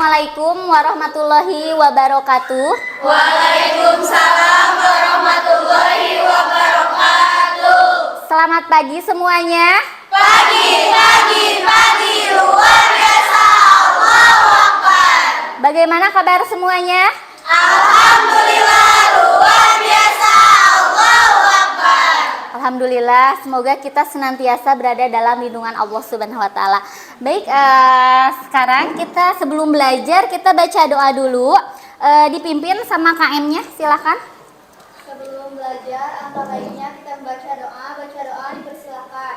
Assalamualaikum warahmatullahi wabarakatuh. Waalaikumsalam warahmatullahi wabarakatuh. Selamat pagi semuanya. Pagi, luar biasa, Allahu Akbar. Bagaimana kabar semuanya? Alhamdulillah, luar biasa, Allahu Akbar. Alhamdulillah, semoga kita senantiasa berada dalam lindungan Allah Subhanahu wa taala. Baik, sekarang kita sebelum belajar kita baca doa dulu. Dipimpin sama KM-nya, silakan. Sebelum belajar, angka baiknya kita baca doa dipersilakan.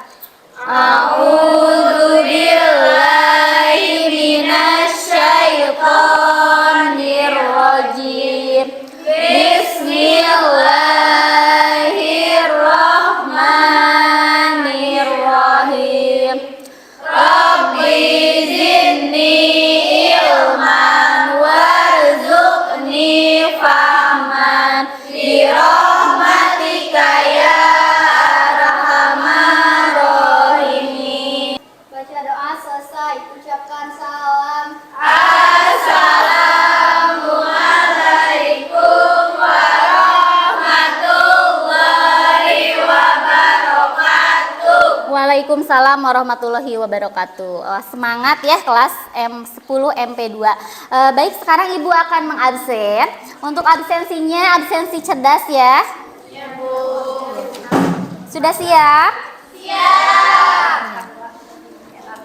A'udzu billahi minasyaitonir rajim. Bismillahirrahmanirrahim. Rabbi zidni ilman warzuqni fahman bi rahmatika ya arhamar rahimin. Baca doa selesai, ucapkan salam. Assalamualaikum warahmatullahi wabarakatuh. Waalaikumsalam warahmatullahi wabarakatuh. Semangat ya kelas M10 MP2. Baik, sekarang Ibu akan mengabsen. Untuk absensinya absensi cerdas ya. Ya, Bu. Sudah siap? Siap.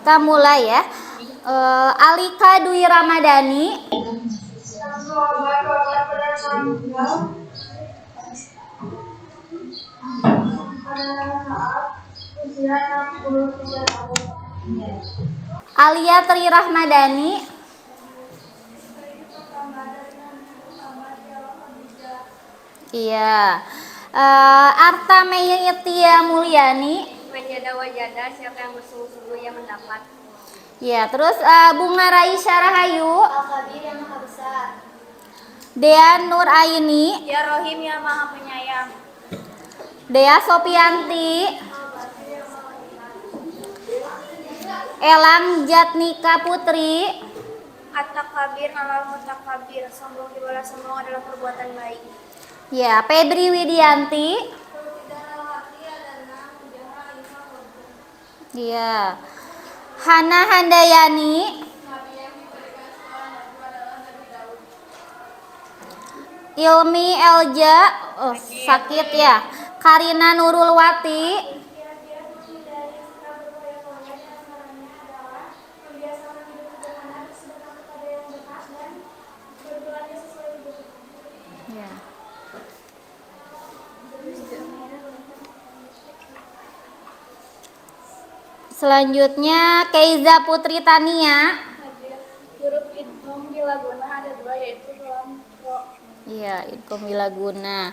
Kita mulai ya. Alika Dwi Ramadhani. Alia Tri Rahmadani. Iya. Arta Meyetia Mulyani. Menjada wajada, siapa yang bersungguh-sungguh yang mendapat. Ya, terus Bunga Raisya Rahayu. Al-Kabir yang maha besar. Dea Nur Aini. Ya Rohim yang maha penyayang. Dea Sopianti. Elang Jatnika Putri. At-takabir alal mutakabir, sombong dibalas sombong adalah perbuatan baik. Ya, Febri Widianti. Ya. Hana Handayani. Ilmi Elja. Oh, sakit ya. Karina Nurulwati. Ya. Selanjutnya Keiza Putri Tania. Huruf idgham bila guna ada dua, yaitu dalam ro. Iya, Idkom Wilaguna.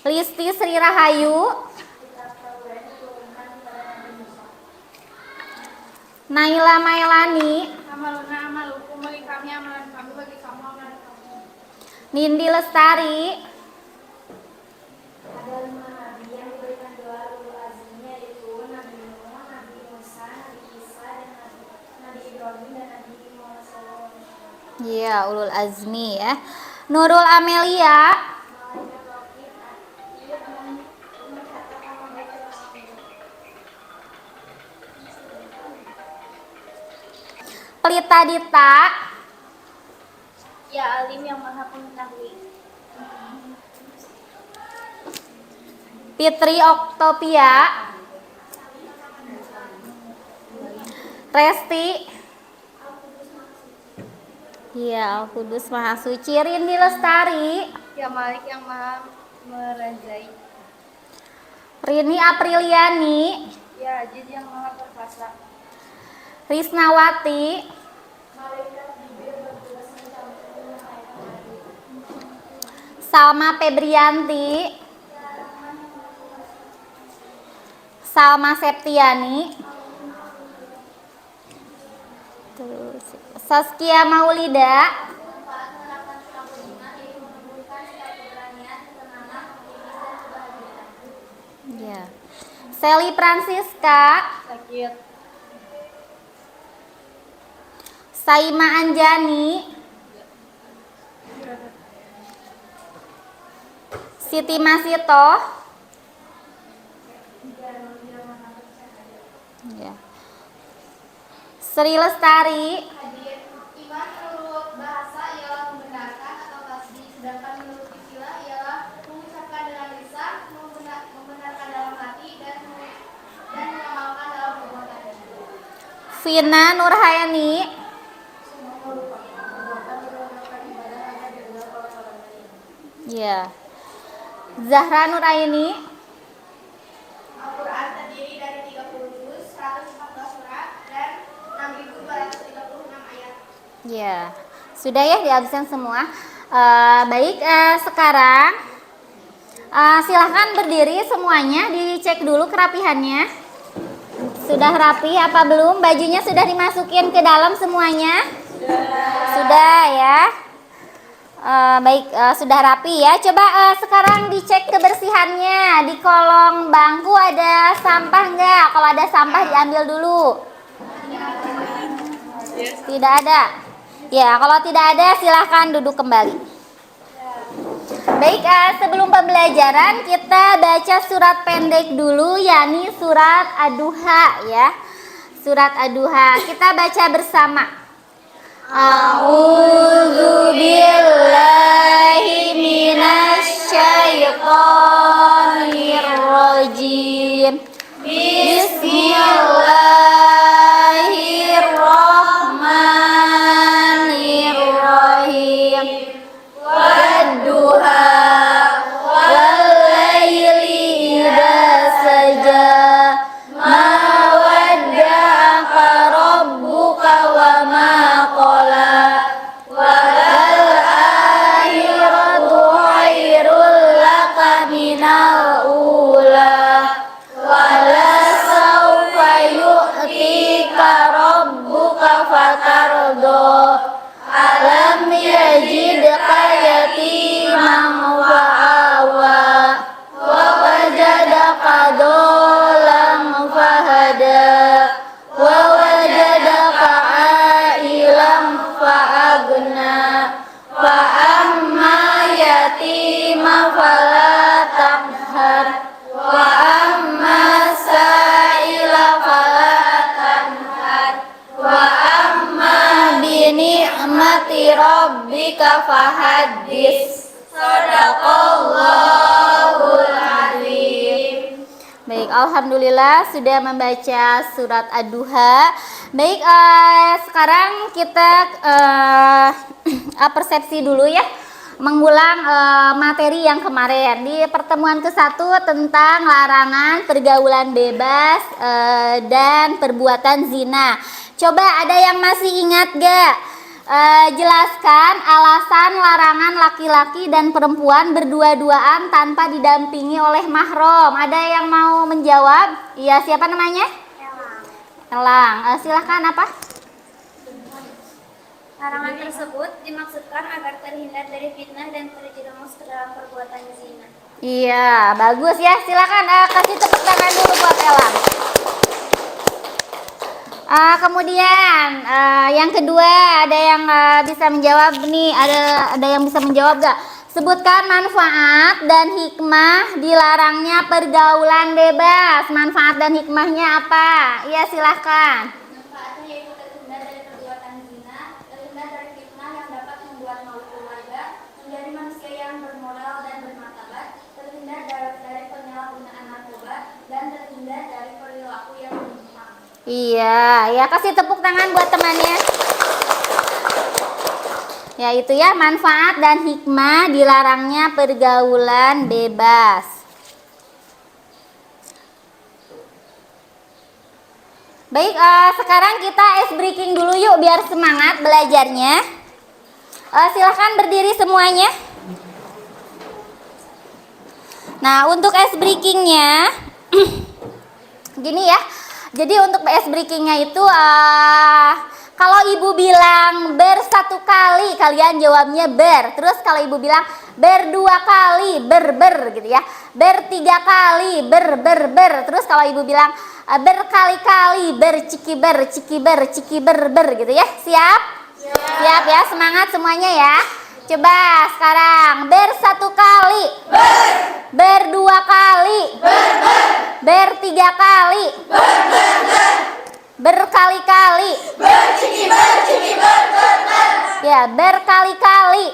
Listi Sri Rahayu. Naila Mailani. Amaluna amalukum, bagi kami amalan kami, bagi kamu amalan kamu. Nindi Lestari. Ada 5 nabi yang diberikan doa ulul azmi, yaitu Nabi Nuh, Nabi Musa, Nabi Isa, dan Nabi Ibrahim dan Nabi Muhammad SAW. Iya, Ulul Azmi ya. Nurul Amelia. Malaikat wakil Atir mencatat nama baik orang. Pelita Dita. Ya Alim yang maha mengetahui. Fitri Oktopia. Resti. Iya, Al-Qudus Maha Suci. Rindi Lestari. Ya Malik yang maha merajai. Rini Apriliani. Ya Aziz yang maha perkasa. Risnawati. Malaikat Jibril bertugas mencampur menyampaikan hadis. Salma Febrianti. Salma Septiani. Terus Saskia Maulida. Ya. Sally Francisca. Sakit. Saima Anjani. Siti Masito. Ya. Sri Lestari. Hadir. Iman menurut bahasa ialah membenarkan atau tasdih, sedangkan menurut istilah ialah mengucapkan dengan lisan, membenarkan dalam hati, dan mengamalkan dalam perbuatan. Vina Nurhayani. Ya. Zahra Nuraini. Al-Quran terdiri dari 30 juz, 114 surat, dan 6.236 ayat. Ya. Sudah ya di absen semua. Baik, sekarang silahkan berdiri semuanya, dicek dulu kerapihannya. Sudah rapi apa belum? Bajunya sudah dimasukin ke dalam semuanya? Sudah ya. Baik, sudah rapi ya. Coba sekarang dicek kebersihannya. Di kolong bangku ada sampah nggak? Kalau ada sampah diambil dulu. Tidak ada. Ya, kalau tidak ada silahkan duduk kembali. Baik, sebelum pembelajaran kita baca surat pendek dulu, yakni surat Ad-Duha ya. Surat Ad-Duha. Kita baca bersama. A'udzu billahi minasy syaithanir rajim. Bismillahirrahmanirrahim. Wadduha wal-laili idza saja. Ma wadda'aka rabbuka wa ma qala. Wal akhiratu khairul laka minal ula. Wala sawfa yu'tika rabbuka fatardo. Alam yajidka yatiman fa'awa. Wa wajadaka dolan fahada. Wa wajadaka ailan fa'agna. Fa'amma yatima fala taqhar. Wa amma sa'ila fala tanhar. Wa amma bini'mati rabbika fahaddis. Shadaqallahul azim. Baik, alhamdulillah sudah membaca surat Ad-Duha. Baik, sekarang kita persepsi dulu ya, mengulang materi yang kemarin di pertemuan ke-1 tentang larangan pergaulan bebas dan perbuatan zina. Coba ada yang masih ingat gak? Jelaskan alasan larangan laki-laki dan perempuan berdua-duaan tanpa didampingi oleh mahram. Ada yang mau menjawab? Iya, siapa namanya? Elang. Silahkan apa? Larangan tersebut dimaksudkan agar terhindar dari fitnah dan terjerumus ke dalam perbuatan zina. Iya, bagus ya. Silakan kasih tepuk tangan dulu buat Elang. Kemudian yang kedua, ada yang bisa menjawab nih? Ada yang bisa menjawab gak? Sebutkan manfaat dan hikmah dilarangnya pergaulan bebas. Manfaat dan hikmahnya apa? Iya, silahkan. Manfaatnya yaitu terhindar dari perbuatan zina, terhindar dari fitnah yang dapat membuat malu keluarga, menjadi manusia yang bermoral dan bermartabat, terhindar dari penyalahgunaan narkoba, dan terhindar dari perilaku yang menyimpang. Iya, ya kasih tepuk tangan buat temannya. Ya itu ya, manfaat dan hikmah dilarangnya pergaulan bebas. Baik, sekarang kita ice breaking dulu yuk biar semangat belajarnya. Silahkan berdiri semuanya. Nah, untuk ice breakingnya gini ya. Jadi untuk ice breakingnya itu kalau ibu bilang bersatu kali, kalian jawabnya ber. Terus kalau ibu bilang berdua kali, ber gitu ya. Bertiga kali, ber. Terus kalau ibu bilang berkali-kali, ciki ber gitu ya. Siap? Siap ya, semangat semuanya ya. Coba sekarang bersatu kali, berdua kali, bertiga kali, berkali-kali, ya berkali-kali,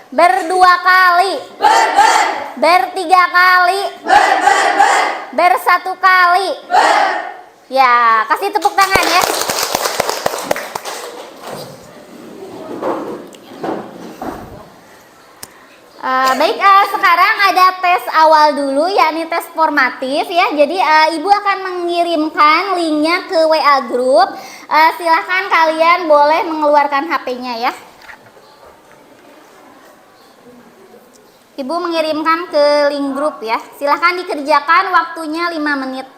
berdua kali, bertiga kali, bersatu kali. Ya, kasih tepuk tangan ya. Baik, sekarang ada tes awal dulu, yakni tes formatif ya. Jadi Ibu akan mengirimkan linknya ke WA grup. Silahkan kalian boleh mengeluarkan HP-nya ya. Ibu mengirimkan ke link grup ya. Silahkan dikerjakan, waktunya 5 menit.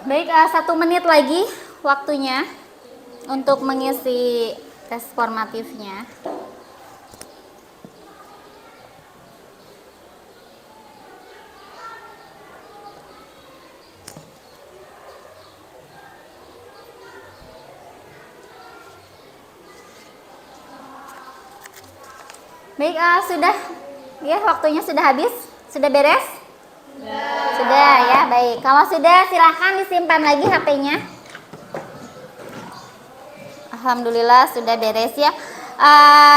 Baik, 1 menit lagi waktunya untuk mengisi tes formatifnya. Baik, sudah ya, waktunya sudah habis, sudah beres? Sudah ya, baik. Kalau sudah, silahkan disimpan lagi HP-nya. Alhamdulillah sudah beres ya.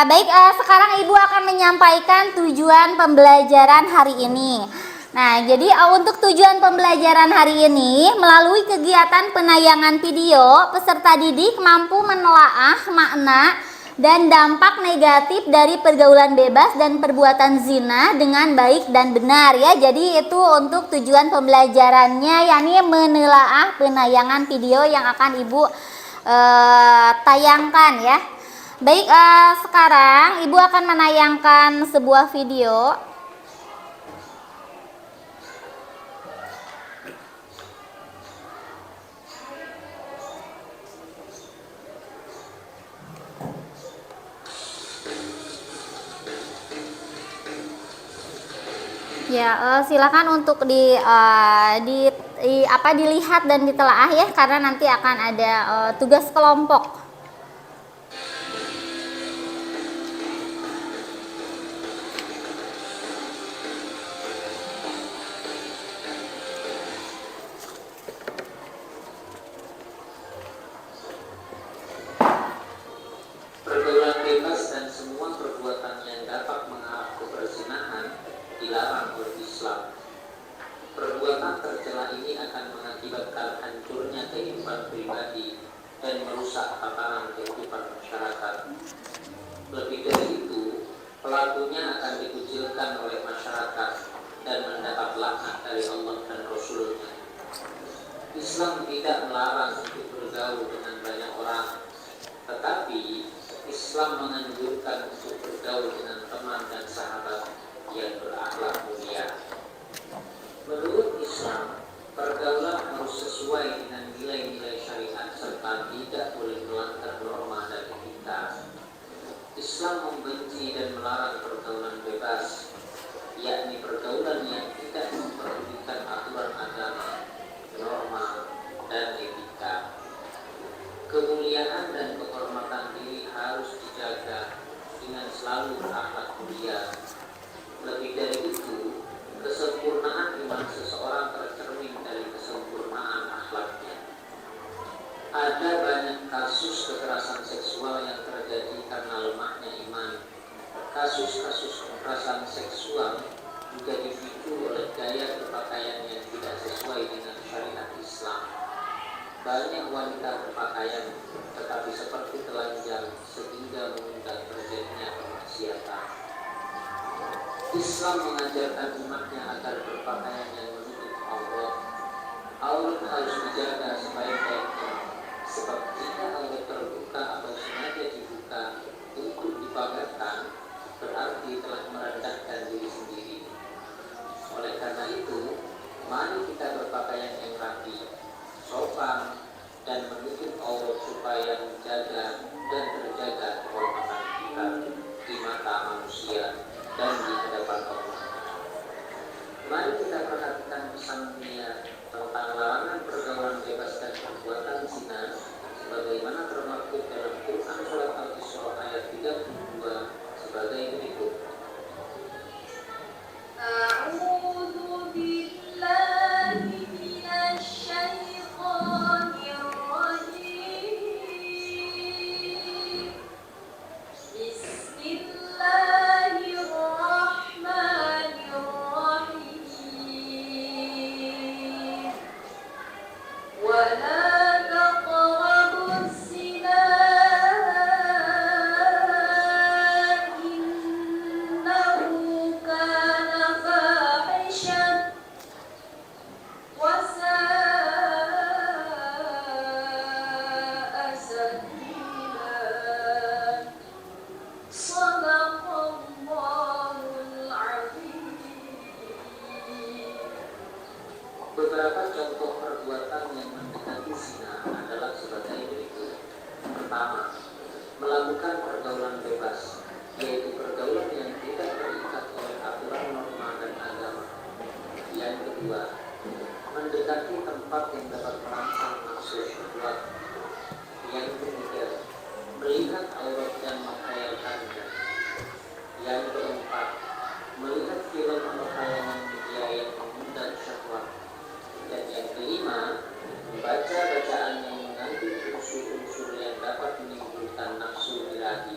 Baik, sekarang Ibu akan menyampaikan tujuan pembelajaran hari ini. Nah, jadi untuk tujuan pembelajaran hari ini, melalui kegiatan penayangan video, peserta didik mampu menelaah makna dan dampak negatif dari pergaulan bebas dan perbuatan zina dengan baik dan benar ya. Jadi itu untuk tujuan pembelajarannya, yakni menelaah penayangan video yang akan Ibu tayangkan ya. Baik, sekarang Ibu akan menayangkan sebuah video. Ya, silakan untuk dilihat dan ditelaah ya, karena nanti akan ada tugas kelompok. Pergaulan bebas dan semua perbuatan yang dapat mengarah ke perzinahan dilarang oleh Islam. Perbuatan tercela ini akan mengakibatkan hancurnya kehidupan pribadi dan merusak tatanan kehidupan masyarakat. Lebih dari itu, pelakunya akan dikucilkan oleh masyarakat dan mendapat laknat dari Allah dan Rasul-Nya. Islam tidak melarang untuk bergaul dengan banyak orang, tetapi Islam menganjurkan untuk bergaul dengan teman dan sahabat yang berakhlak mulia. Menurut Islam, pergaulan harus sesuai dengan nilai-nilai syariat serta tidak boleh melanggar norma dan etika. Islam membenci dan melarang pergaulan bebas, yakni pergaulan yang tidak memperdulikan aturan agama, norma, dan etika. Kemuliaan dan kehormatan diri harus dijaga dengan selalu berakhlak mulia. Lebih dari itu, kesempurnaan iman seseorang tercermin dari kesempurnaan akhlaknya. Ada banyak kasus kekerasan seksual yang terjadi karena lemahnya iman. Kasus-kasus kekerasan seksual juga dipicu oleh gaya berpakaian yang tidak sesuai dengan syariat Islam. Banyak wanita berpakaian tetapi seperti telanjang sehingga mengundang terjadinya kemaksiatan. Islam mengajarkan umatnya agar berpakaian yang menutup aurat. Aurat harus dijaga sebaik-baiknya, sebab jika aurat terbuka atau sengaja dibuka untuk dipamerkan, berarti telah merendahkan diri sendiri. Oleh karena itu, mari kita berpakaian yang rapi, sopan, dan menutup aurat supaya menjaga dan terjaga kehormatan kita di mata manusia dan di hadapan Allah. Mari kita perhatikan pesan dunia tentang larangan pergaulan bebas dan perbuatan zina sebagaimana termaktub dalam Quran Surat Al-Isra ayat 32 sebagai berikut. A'udzu billahi minasy syaithanir rajim. Bismillahirrahmanirrahim. Wala taqrabuz zina innahu kana fahishan wa sa'a sabila. Shadaqallahul azim. Beberapa contoh perbuatan yang mendekati zina adalah sebagai berikut. Pertama, melakukan pergaulan bebas, yaitu pergaulan yang tidak terikat oleh aturan norma dan agama. Yang kedua, mendekati tempat yang dapat merangsang nafsu syahwat. Yang ketiga, melihat aurat dan menghayalkannya. Yang keempat, melihat film atau tayangan media yang mengundang syahwat. Dan yang kelima, membaca bacaan yang mengandung unsur-unsur yang dapat menimbulkan nafsu birahi.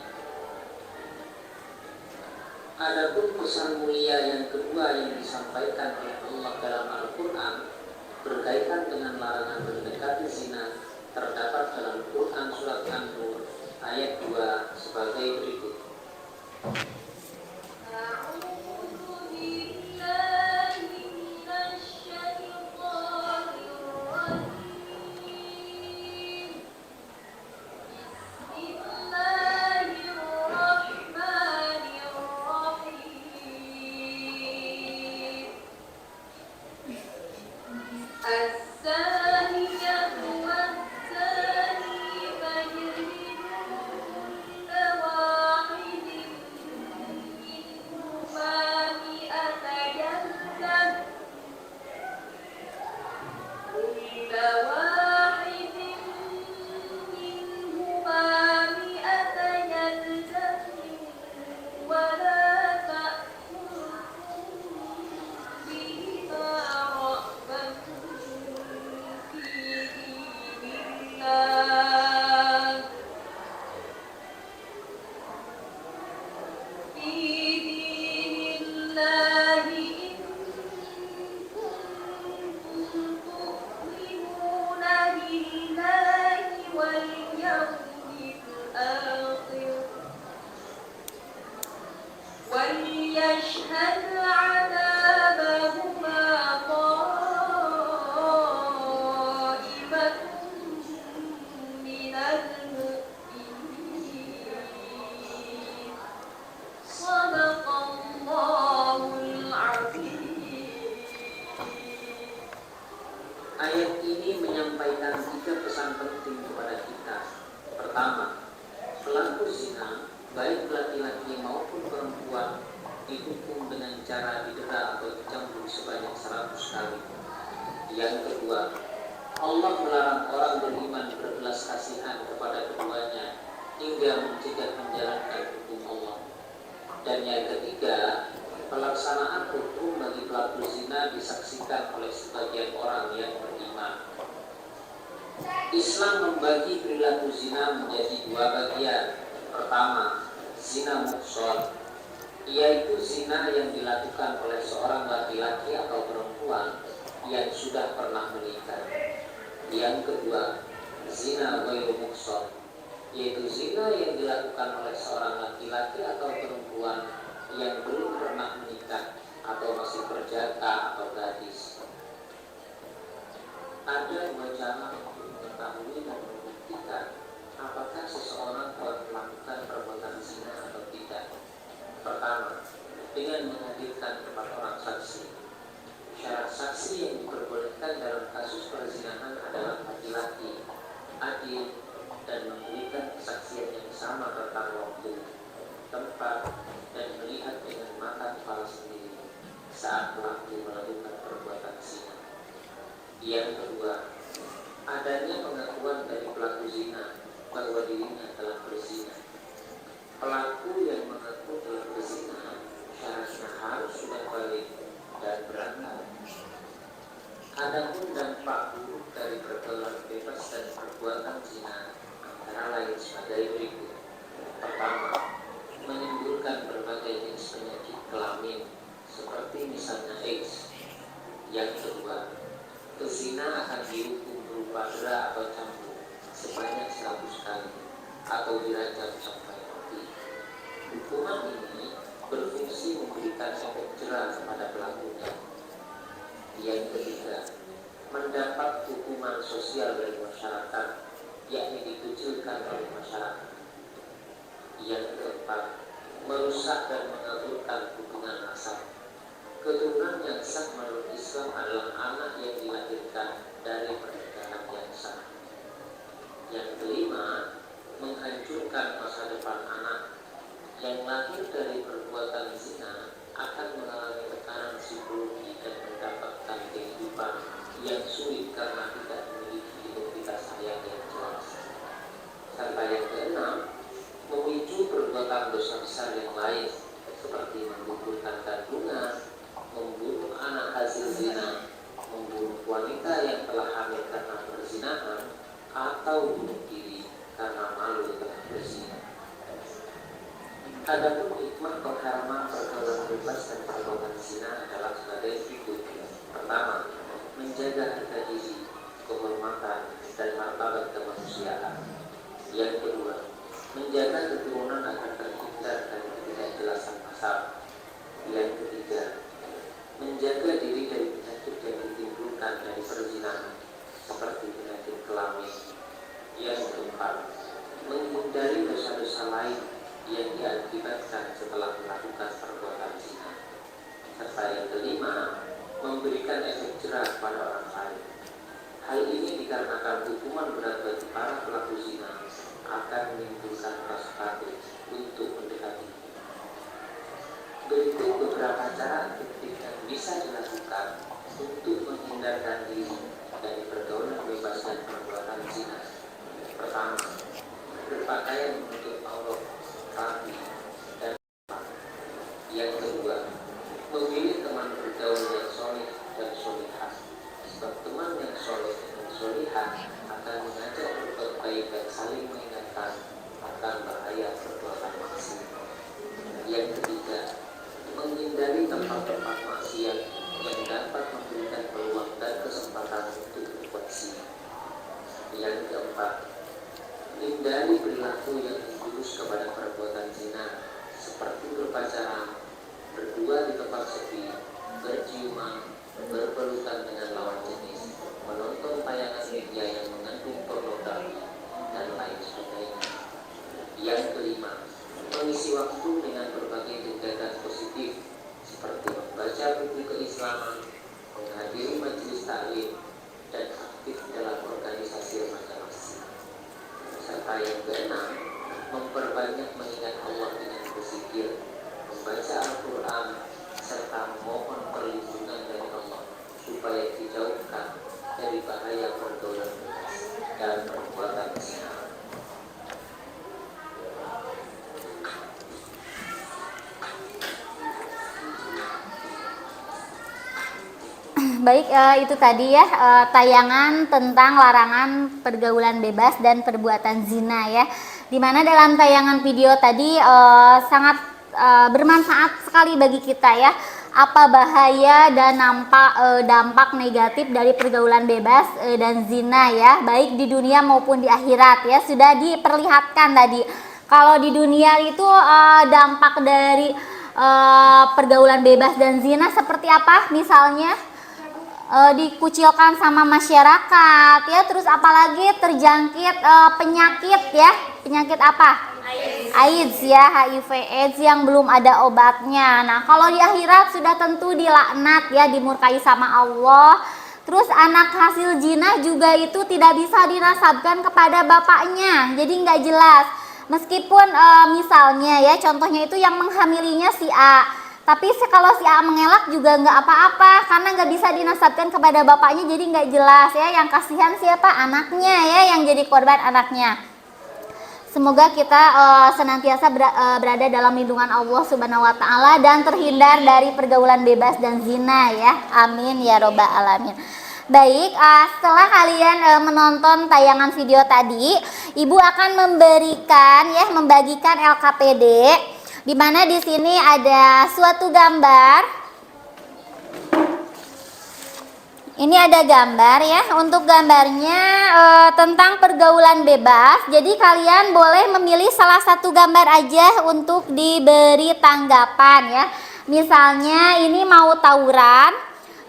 Adapun pesan mulia yang kedua yang disampaikan oleh Allah dalam Al-Quran berkaitan dengan larangan mendekati zina terdapat dalam Quran Surat An-Nur Ayat 2 sebagai berikut. أعوذ بالله من الشيطان الرجيم بسم الله الرحمن الرحيم الزانية والزاني فاجلدوا كل واحد منهما مئة جلدة كل واحد منهما مئة جلدة ولا تأخذكم بهما رأفة في دين الله إن كنتم تؤمنون بالله واليوم الآخر وليشهد عذابهما طائفة من المؤمنين صدق الله العظيم. Ayat ini menyampaikan 3 pesan penting kepada kita. Pertama, pelaku zina, baik laki-laki maupun perempuan, dihukum dengan cara didera atau dicambuk sebanyak 100 kali. Yang kedua, Allah melarang orang beriman berbelas kasihan kepada keduanya hingga mencegah menjalankan hukum Allah. Dan yang ketiga, pelaksanaan hukum bagi pelaku zina disaksikan oleh sebagian orang yang beriman. Islam membagi perilaku zina menjadi 2 bagian. Pertama, zina muhsan, yaitu zina yang dilakukan oleh seorang laki-laki atau perempuan yang sudah pernah menikah. Yang kedua, zina ghairu muhsan, yaitu zina yang dilakukan oleh seorang laki-laki atau perempuan yang belum pernah menikah atau masih berjaka atau gadis. Ada 2 cara untuk mengetahui dan membuktikan apakah seseorang telah melakukan perbuatan zina atau tidak. Pertama, dengan menghadirkan 4 orang saksi. Syarat saksi yang diperbolehkan dalam kasus perzinahan adalah laki-laki, adil, dan memberikan kesaksian yang sama tentang waktu, tempat, dan melihat dengan mata kepala sendiri saat pelaku melakukan perbuatan zina. Yang kedua, adanya pengakuan dari pelaku zina bahwa dirinya telah berzina. Pelaku yang mengaku telah berzina syaratnya harus sudah balik dan berangkat. Adapun dampak buruk dari bergelar bebas dan perbuatan zina antara lain sebagai berikut. Pertama, menimbulkan berbagai jenis penyakit kelamin seperti misalnya AIDS. Yang kedua, pezina akan dihukum berupa dera atau cambuk sebanyak 100 kali atau dirajam sampai mati. Hukuman ini berfungsi memberikan efek jera kepada pelakunya. Yang ketiga, mendapat hukuman sosial dari masyarakat, yakni dikucilkan oleh masyarakat. Yang keempat, merusak dan mengaburkan hubungan nasab. Keturunan yang sah menurut Islam adalah anak yang dilahirkan dari pernikahan yang sah. Yang kelima, menghancurkan masa depan anak. Yang lahir dari perbuatan zina akan mengalami tekanan psikologi dan mendapatkan kehidupan yang sulit karena tidak memiliki identitas ayah yang jelas. Serta yang keenam, memicu perbuatan dosa besar yang lain seperti menggugurkan kandungan, membunuh anak hasil zina, membunuh wanita yang telah hamil karena perzinahan, atau bunuh diri karena malu telah berzina. Adapun hikmah pengharaman pergaulan bebas dan pergaulan zina adalah sebagai berikut. Pertama, menjaga harga diri, kehormatan, dan martabat kemanusiaan. Yang kedua, menjaga keturunan agar terhindar dari ketidakjelasan pasal. Yang ketiga, menjaga diri dari penyakit yang ditimbulkan dari perzinahan seperti penyakit kelamin. Yang keempat, menghindari dosa-dosa lain yang diakibatkan setelah melakukan perbuatan zina. Serta yang kelima, memberikan efek jerah pada orang lain. Hal ini dikarenakan hukuman berat bagi para pelaku zina akan menimbulkan rasa takut untuk mendekati. Berikut beberapa cara efektif yang bisa dilakukan untuk menghindarkan diri dari pergaulan bebas dan perbuatan zina. Pertama, berpakaian menutup aurat rapi dan rapat. Yang kedua, memilih teman bergaul yang soleh dan solihah. Sebab teman yang soleh dan solihah akan mengajak berbuat baik dan saling mengingatkan akan bahaya perbuatan maksiat. Yang ketiga, menghindari tempat-tempat maksiat yang dapat memberikan peluang dan kesempatan untuk berbuat zina. Yang keempat, hindari perilaku yang menjurus kepada perbuatan zina seperti berpacaran, berdua di tempat sepi, berciuman, berpelukan dengan lawan jenis, menonton tayangan media yang mengandung pornografi, dan lain sebagainya. Yang kelima, mengisi waktu dengan berbagai kegiatan positif seperti membaca buku keislaman, menghadiri majelis taklim, dan aktif dalam organisasi remaja masjid. Serta yang keenam, memperbanyak mengingat Allah dengan berzikir, membaca Al-Quran, serta memohon perlindungan dari Allah supaya dijauhkan dari bahaya pergaulan bebas dan perbuatan zina. Baik, itu tadi ya tayangan tentang larangan pergaulan bebas dan perbuatan zina ya. Dimana dalam tayangan video tadi sangat bermanfaat sekali bagi kita ya. Apa bahaya dan dampak negatif dari pergaulan bebas dan zina ya, baik di dunia maupun di akhirat ya. Sudah diperlihatkan tadi. Kalau di dunia itu dampak dari pergaulan bebas dan zina seperti apa? Misalnya dikucilkan sama masyarakat ya, terus apalagi terjangkit penyakit ya, penyakit apa? AIDS ya, HIV/AIDS yang belum ada obatnya. Nah kalau di akhirat sudah tentu dilaknat ya, dimurkai sama Allah. Terus anak hasil zina juga itu tidak bisa dinasabkan kepada bapaknya, jadi nggak jelas. Meskipun misalnya ya, contohnya itu yang menghamilinya si A, tapi kalau si A mengelak juga nggak apa-apa karena nggak bisa dinasabkan kepada bapaknya, jadi nggak jelas ya. Yang kasihan siapa? Anaknya ya, yang jadi korban anaknya. Semoga kita senantiasa berada dalam lindungan Allah Subhanahu wa taala dan terhindar dari pergaulan bebas dan zina ya. Amin ya robbal alamin. Baik, setelah kalian menonton tayangan video tadi, Ibu akan membagikan LKPD, di mana di sini ada suatu gambar. Ini ada gambar ya. Untuk gambarnya tentang pergaulan bebas. Jadi kalian boleh memilih salah satu gambar aja untuk diberi tanggapan ya. Misalnya ini mau tawuran,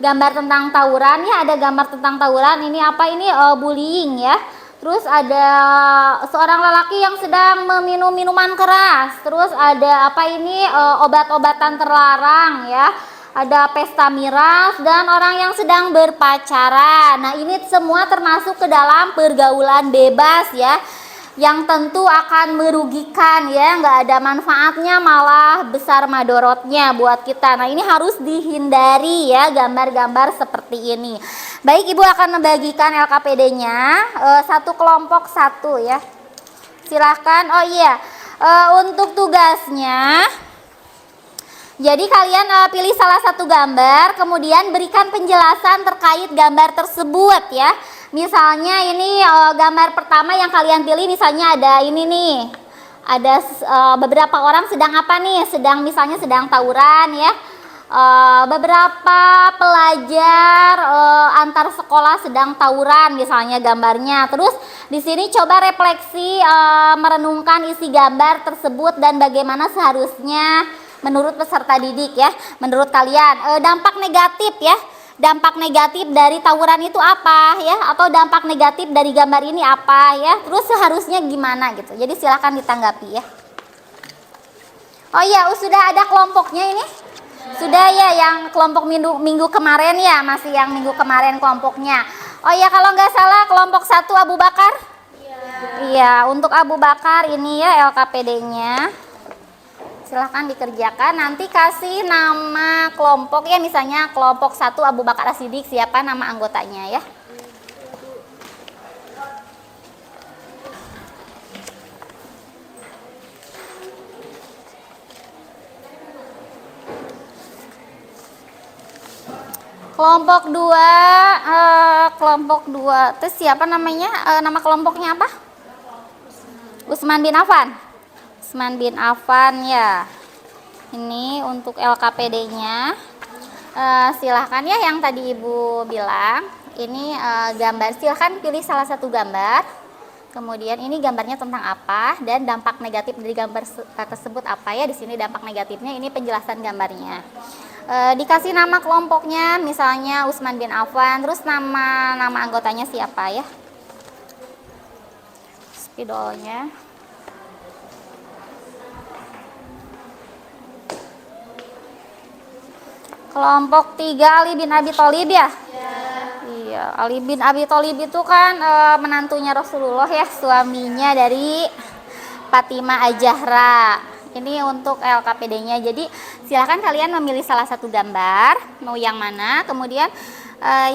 gambar tentang tawuran ya, ada gambar tentang tawuran. Ini apa ini? Bullying ya. Terus ada seorang lelaki yang sedang meminum minuman keras. Terus ada apa ini? Obat-obatan terlarang ya. Ada pesta miras dan orang yang sedang berpacaran. Nah ini semua termasuk ke dalam pergaulan bebas ya, yang tentu akan merugikan ya, nggak ada manfaatnya, malah besar madorotnya buat kita. Nah ini harus dihindari ya, gambar-gambar seperti ini. Baik, Ibu akan membagikan LKPD-nya satu kelompok satu ya. Silahkan. Oh iya, untuk tugasnya, jadi kalian pilih salah satu gambar, kemudian berikan penjelasan terkait gambar tersebut ya. Misalnya ini gambar pertama yang kalian pilih, misalnya ada ini nih, ada beberapa orang sedang apa nih, misalnya sedang tawuran ya. beberapa pelajar antar sekolah sedang tawuran misalnya gambarnya. Terus di sini coba refleksi merenungkan isi gambar tersebut dan bagaimana seharusnya menurut peserta didik ya. Menurut kalian dampak negatif ya. Dampak negatif dari tawuran itu apa ya? Atau dampak negatif dari gambar ini apa ya? Terus seharusnya gimana gitu. Jadi silakan ditanggapi ya. Oh iya, sudah ada kelompoknya ini? Sudah ya, yang kelompok minggu kemarin ya, masih yang minggu kemarin kelompoknya. Oh iya, kalau nggak salah kelompok 1 Abu Bakar? Iya, untuk Abu Bakar ini ya LKPD-nya. Silahkan dikerjakan, nanti kasih nama kelompok ya, misalnya kelompok 1 Abu Bakar As-Siddiq, siapa nama anggotanya ya. Kelompok 2 itu siapa namanya? Nama kelompoknya apa? Utsman bin Affan. Utsman bin Affan ya. Ini untuk LKPD-nya. Silahkan ya yang tadi Ibu bilang. Ini gambar, silahkan pilih salah satu gambar. Kemudian ini gambarnya tentang apa dan dampak negatif dari gambar tersebut apa ya. Di sini dampak negatifnya, ini penjelasan gambarnya. Dikasih nama kelompoknya, misalnya Utsman bin Affan, terus nama anggotanya siapa ya, spidolnya. Kelompok 3 Ali bin Abi Thalib ya? Iya, Ali bin Abi Thalib itu kan menantunya Rasulullah ya, suaminya dari Fatimah Az-Zahra. Ini untuk LKPD-nya. Jadi silakan kalian memilih salah satu gambar, mau yang mana. Kemudian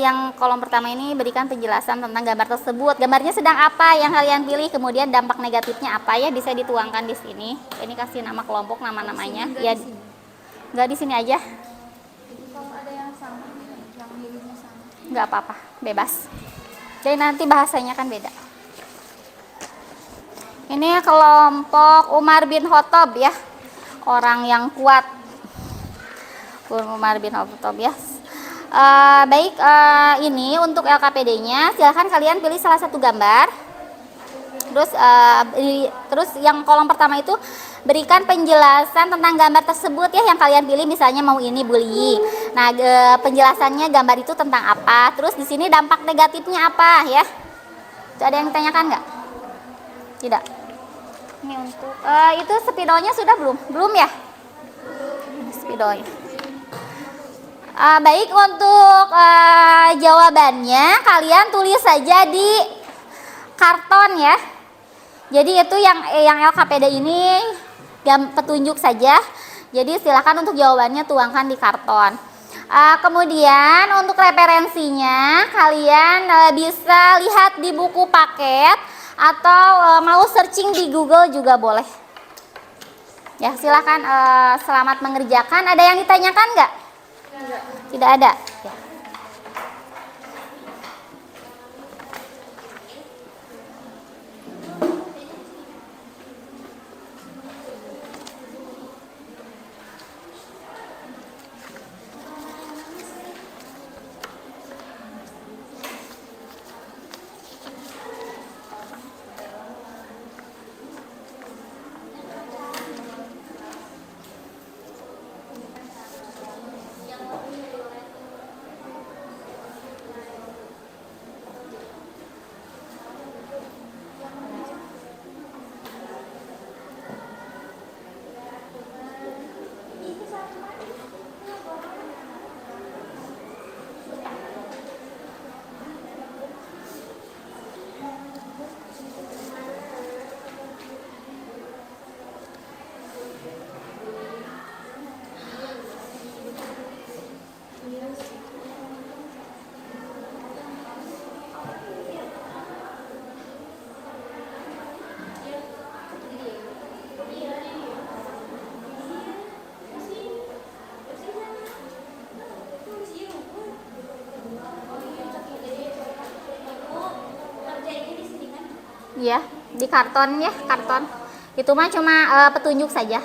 yang kolom pertama ini berikan penjelasan tentang gambar tersebut. Gambarnya sedang apa yang kalian pilih, kemudian dampak negatifnya apa ya, bisa dituangkan di sini. Ini kasih nama kelompok, nama-namanya. Ya, nggak di sini aja. Kalau ada yang sama, yang milihnya sama. Nggak apa-apa, bebas. Jadi nanti bahasanya kan beda. Ini kelompok Umar bin Khattab ya, orang yang kuat. Umar bin Khattab ya. Baik, ini untuk LKPD-nya, silahkan kalian pilih salah satu gambar. Terus yang kolom pertama itu berikan penjelasan tentang gambar tersebut ya, yang kalian pilih, misalnya mau ini bullying. Nah, penjelasannya gambar itu tentang apa? Terus di sini dampak negatifnya apa ya? Ada yang ditanyakan nggak? Tidak. Ini untuk itu spidolnya sudah belum? Belum ya? Spidolnya. Baik, untuk jawabannya kalian tulis saja di karton ya. Jadi itu yang LKPD ini petunjuk saja. Jadi silakan untuk jawabannya tuangkan di karton. Kemudian untuk referensinya kalian bisa lihat di buku paket atau mau searching di Google juga boleh. Ya, silakan, selamat mengerjakan. Ada yang ditanyakan nggak? Tidak ada. Ya. Iya, di karton ya, karton. Itu mah cuma petunjuk saja.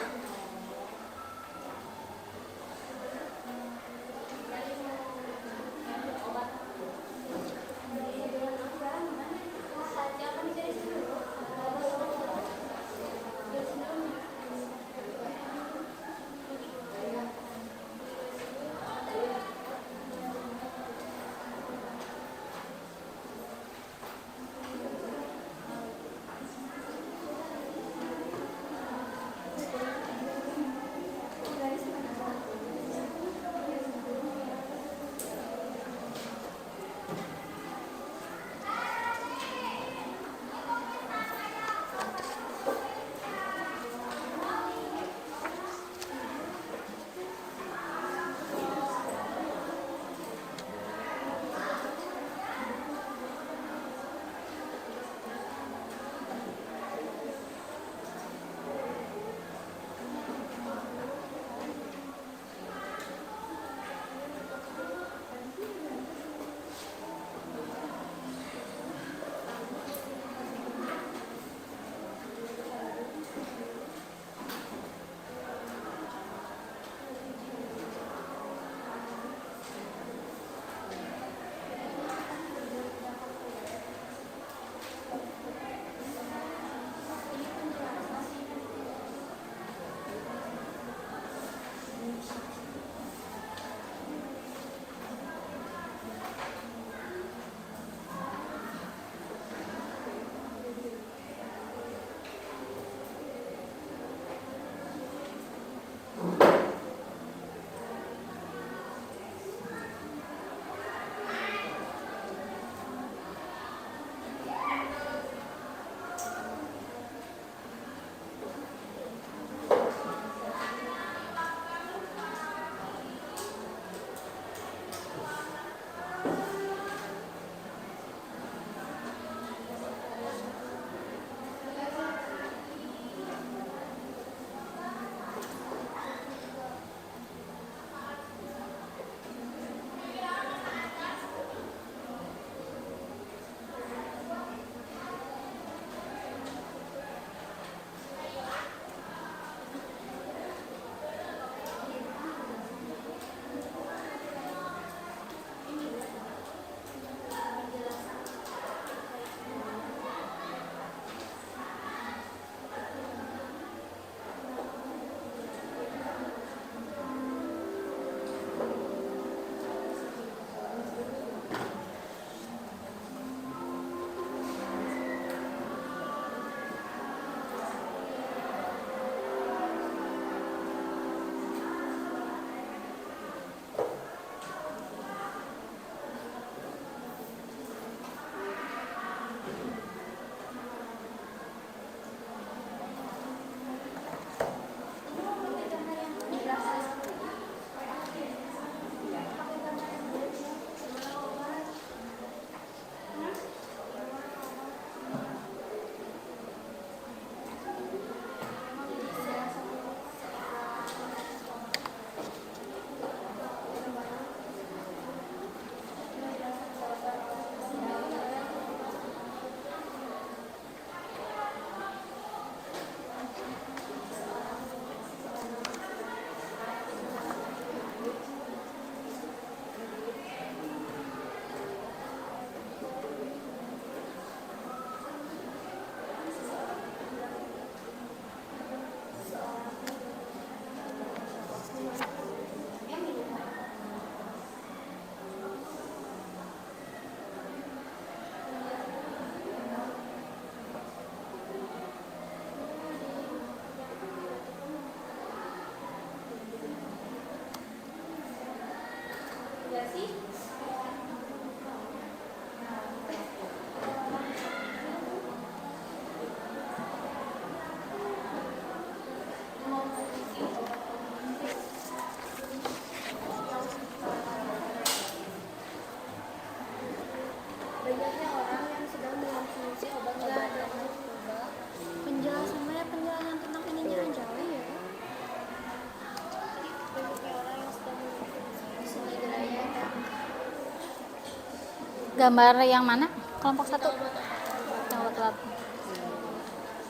Gambar yang mana? Kelompok 1. Yang wat-wat.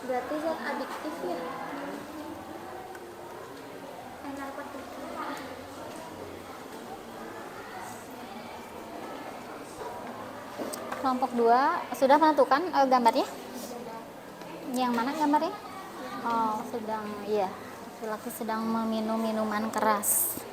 Berarti zat adiktif ya? Narkotika. Kelompok 2 sudah menentukan gambarnya? Yang mana gambarnya? Oh, sedang, iya. Laki-laki sedang meminum minuman keras.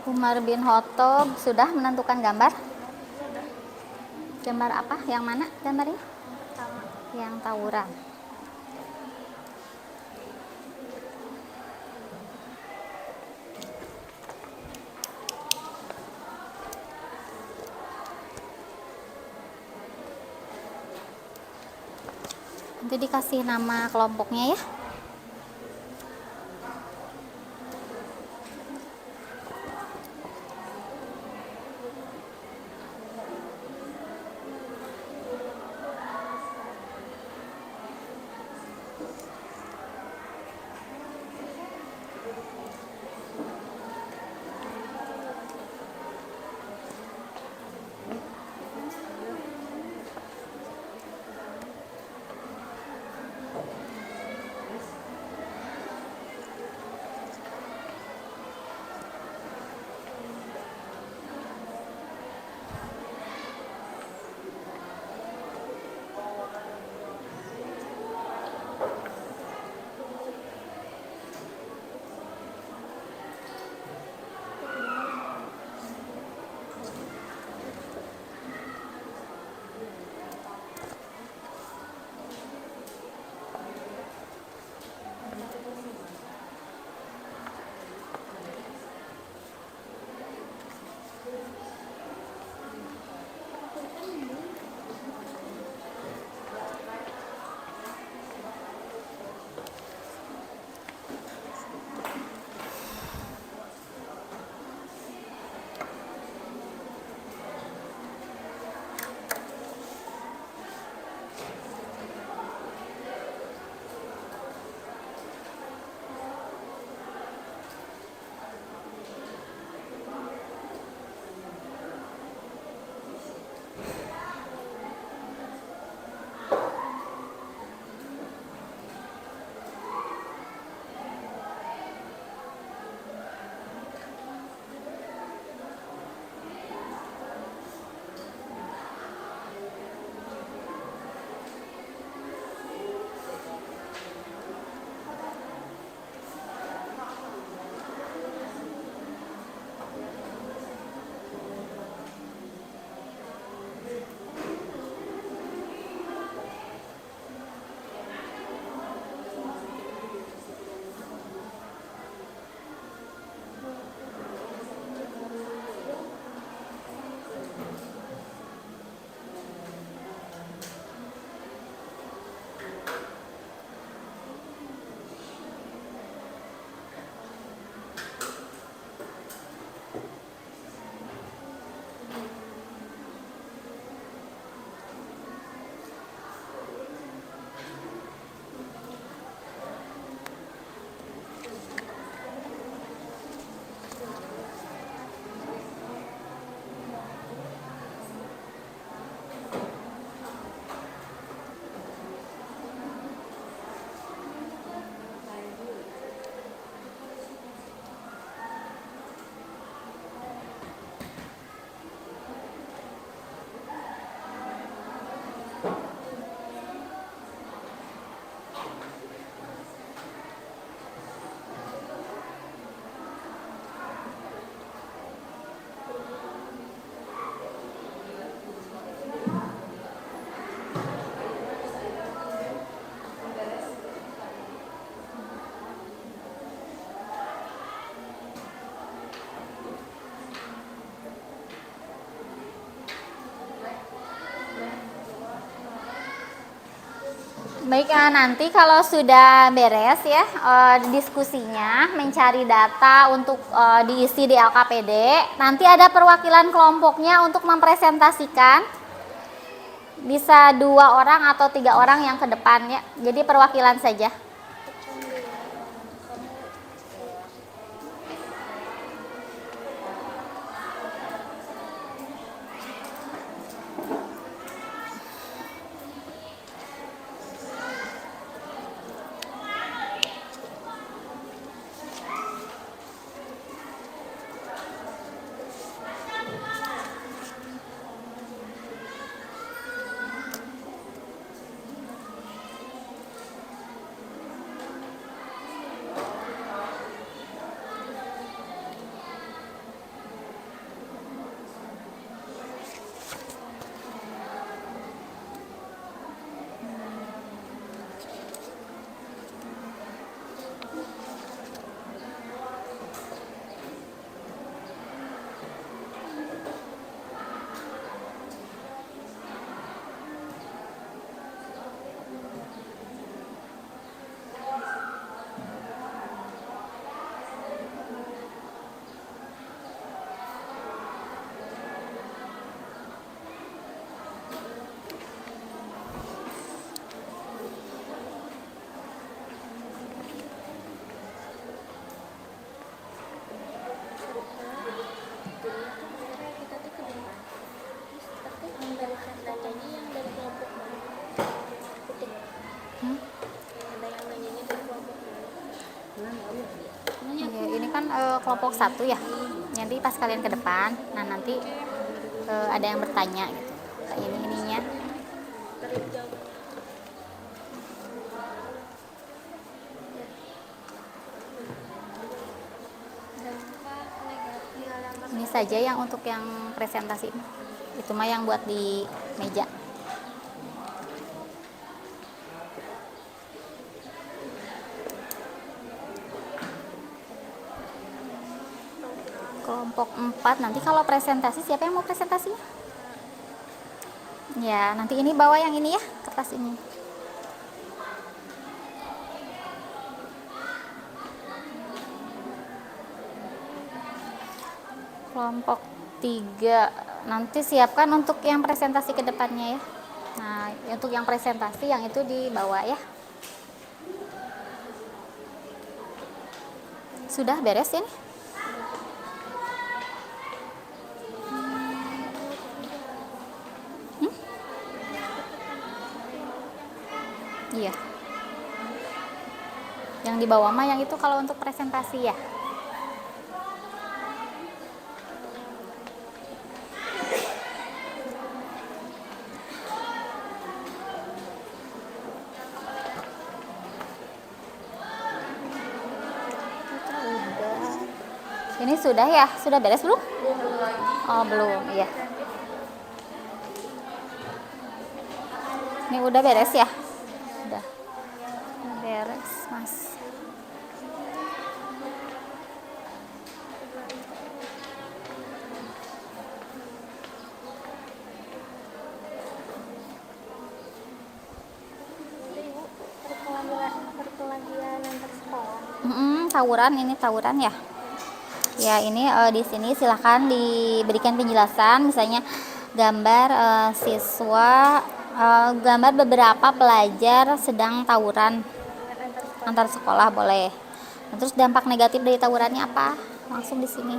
Umar bin Khattab sudah menentukan gambar? Gambar apa? Yang mana gambarnya? Yang tawuran. Nanti dikasih nama kelompoknya ya. Baik, nanti kalau sudah beres ya diskusinya, mencari data untuk diisi di LKPD, nanti ada perwakilan kelompoknya untuk mempresentasikan. Bisa 2 orang atau 3 orang yang ke depan ya. Jadi perwakilan saja. Ya, ini kan kelompok 1 ya. Jadi pas kalian ke depan, nah nanti ada yang bertanya gitu. Kayak ininya. Ini saja yang untuk yang presentasi. Itu mah yang buat di meja. Kelompok 4 nanti kalau presentasi, siapa yang mau presentasi? Ya, nanti ini bawa yang ini ya, kertas ini. Kelompok 3 nanti siapkan untuk yang presentasi ke depannya ya. Nah, untuk yang presentasi yang itu dibawa ya. Sudah beres ini? Iya. Yang di bawah mah yang itu kalau untuk presentasi ya. Ini sudah ya? Sudah beres belum? Oh, belum. Iya. Ini udah beres ya? Udah beres, Mas. Perkelahian antar sekolah. Tawuran, ini tawuran ya. Ya, ini di sini silahkan diberikan penjelasan, misalnya gambar siswa, gambar beberapa pelajar sedang tawuran antar sekolah boleh. Terus dampak negatif dari tawurannya apa? Langsung di sini.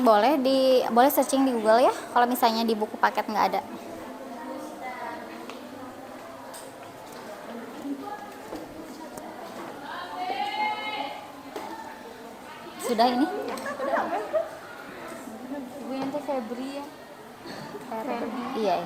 boleh searching di Google ya. Kalau misalnya di buku paket nggak ada. Sudah ini? Ibu yang teh Febri ya. Iya.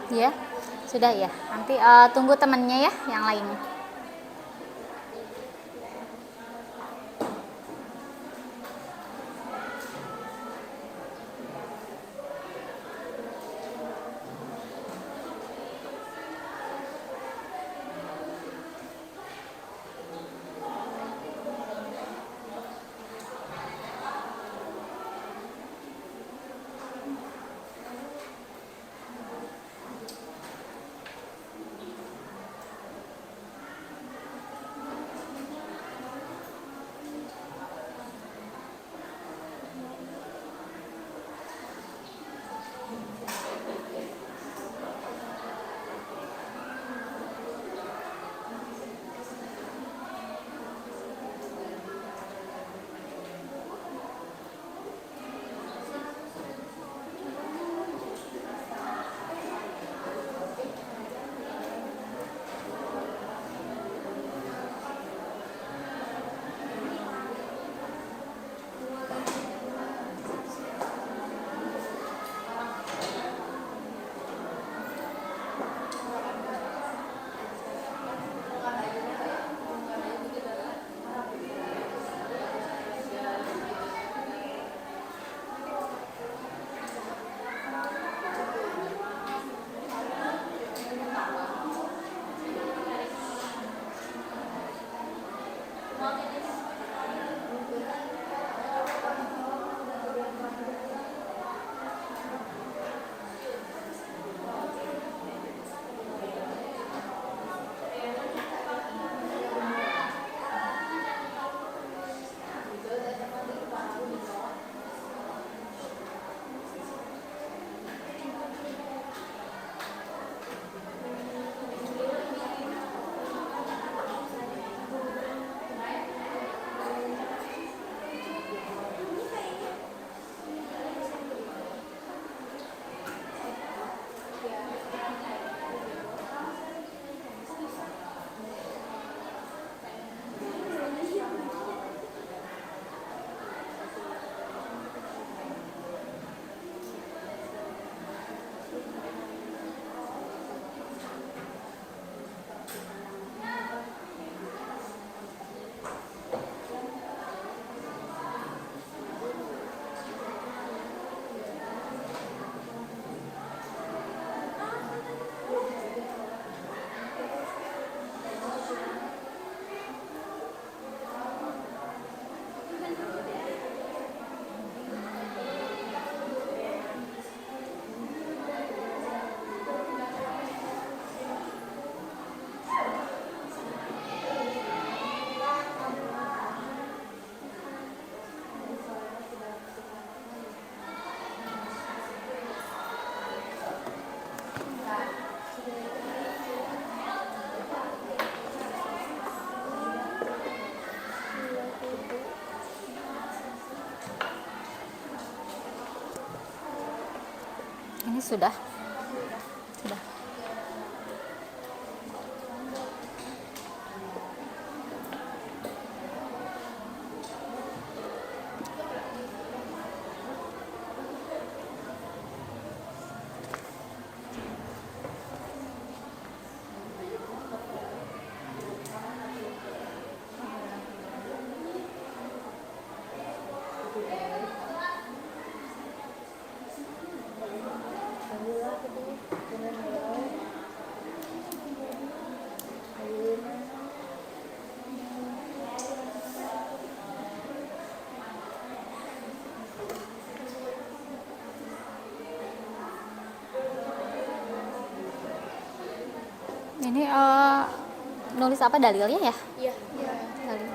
Ya, sudah ya. Nanti tunggu temannya ya, yang lain. Sudah. Sudah. Ini nulis apa dalilnya ya? Iya. Dalil.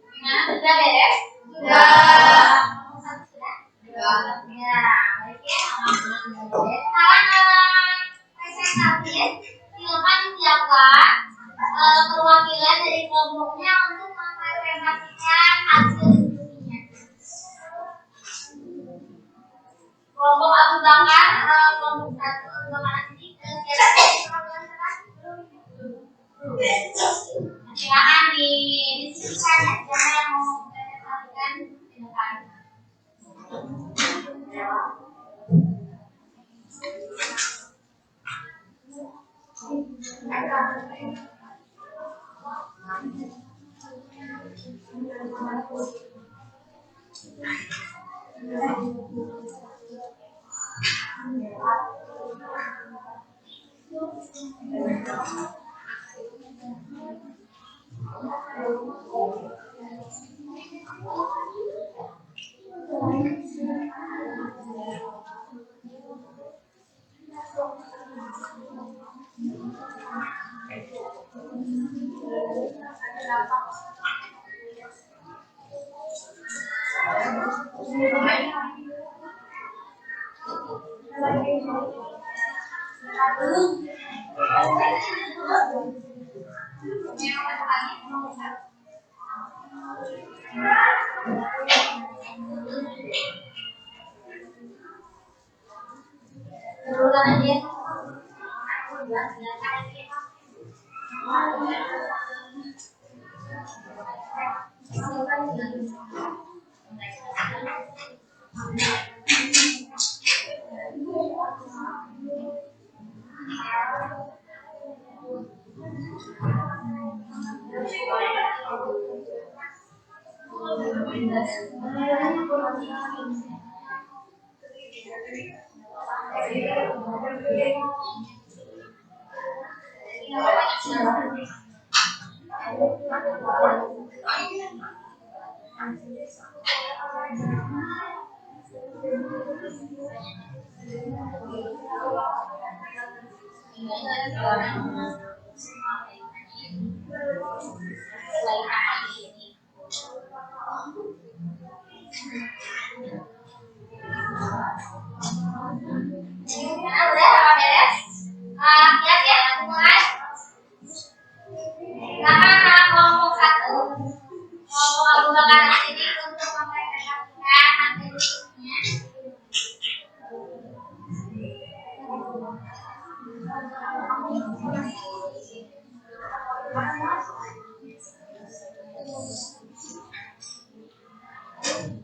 Gimana, sudah beres? Sudah. Sudah. Ya, baik ya. Sekarang presentasi, silakan siapa perwakilan dari kelompoknya untuk mempresentasikan hasil diskusinya. Kelompok Abu Bakar, kelompok 1 Abu Bakar ini silakan didiskusikan ya, siapa yang mau mempresentasikan di depan.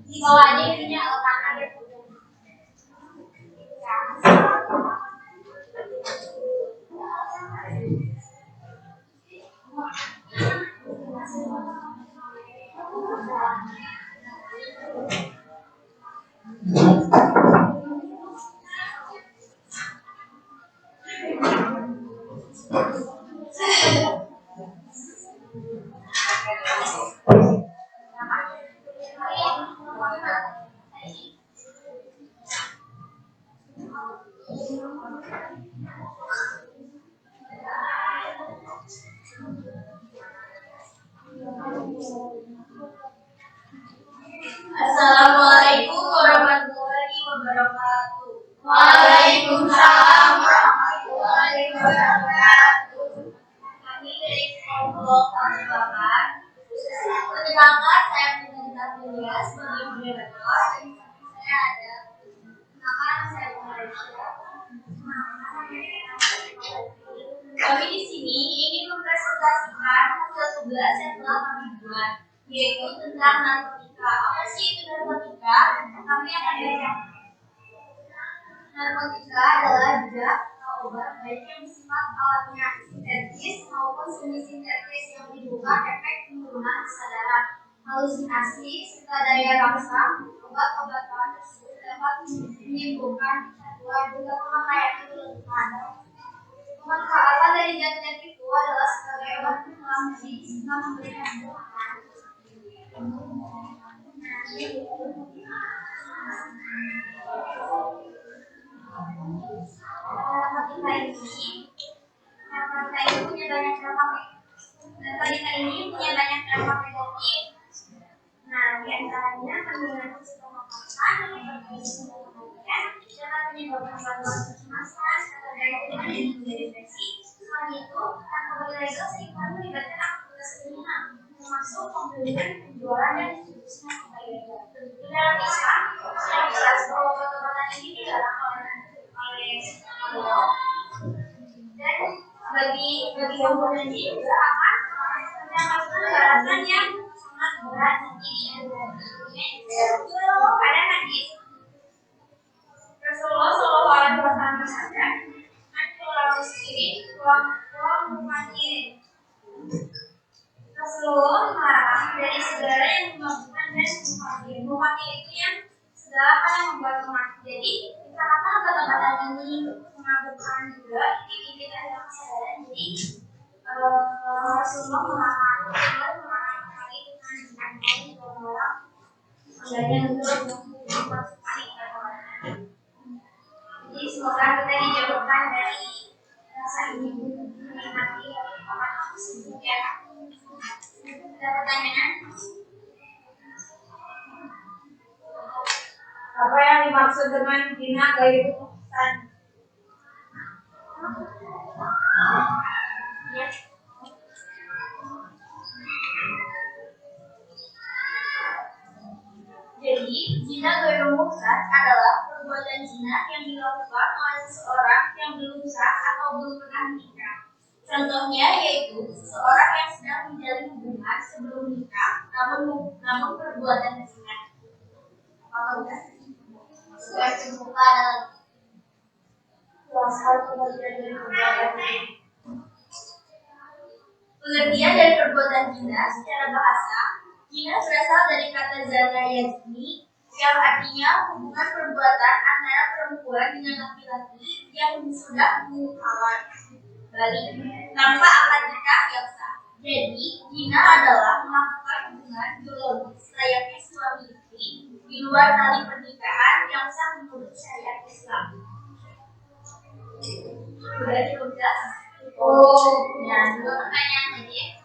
Di bawahnya punya tangan. Assalamualaikum warahmatullahi wabarakatuh. Waalaikumsalam warahmatullahi wabarakatuh. Kami dari kelompok Al-Bakar. Perkenalkan, saya Pindah Mulia sebagai moderator. Saya ada nama saya Malaysia. Kami di sini ingin mempresentasikan hasil tugas yang telah kami buat, yaitu tentang narkotika. Apa sih itu narkotika? Kami akan belajar. Narkotika adalah zat atau obat baik yang bersifat alamiah sintetis maupun semi sintetis yang menimbulkan efek penurunan kesadaran, halusinasi, serta daya rangsang. Obat-obatan tersebut dapat menimbulkan kecanduan juga pemakaian berlebihan. Pemanfaatan dari zat-zat itu adalah sebagai obat penenang medis serta memberikan manfaat. Narkotika ini punya banyak dampak negatif. Nah, di antaranya kandungan psikopatan yang berkaitan dengan kematian dapat menyebabkan gangguan kecemasan atau daya tahan dan depresi. Selain itu, narkoba ilegal seringkali melibatkan aktivitas kriminal, termasuk pembelian, penjualan, dan distribusi narkoba ilegal. Di dalam Islam, sudah jelas bahwa obat-obatan ini dilarang oleh Allah, dan bagi pengguna ini juga akan mendapatkan balasan yang sangat berat nanti ada hadis Rasulullah Shallallahu Alaihi Wasallam bersabda, "Anjuran muslimin wa mufakirin." Rasulullah melarang dari segala yang memabukkan dan mufakir. Mufakir itu yang segala hal yang membuat mabuk. Jadi karena obat-obatan ini memabukkan juga, ini kita ada kesadaran. Jadi Rasulullah melarang sekali dengan orang enggaknya untuk mengkonsumsi obat-obatan. Jadi semoga kita dijauhkan dari rasa ingin menikmati obat tersebut ya. Ada pertanyaan? Apa yang dimaksud dengan zina gairu muhsan? Ya. Zina ghairu muhsan adalah perbuatan zina yang dilakukan oleh seseorang yang belum sah atau belum pernah menikah. Contohnya yaitu seseorang yang sedang menjalin hubungan sebelum nikah, namun perbuatan zina. Apa udah? Sudah cukup pada pengertian dari perbuatan zina secara bahasa. Zina berasal dari kata zana yazni yang artinya hubungan perbuatan antara perempuan dengan laki-laki yang sudah menikah tanpa akad nikah yang sah. Jadi, zina adalah melakukan hubungan biologis layaknya suami istri di luar tali pernikahan yang sah menurut syariat Islam. Udah? Oh, ya, dua pertanyaan lagi.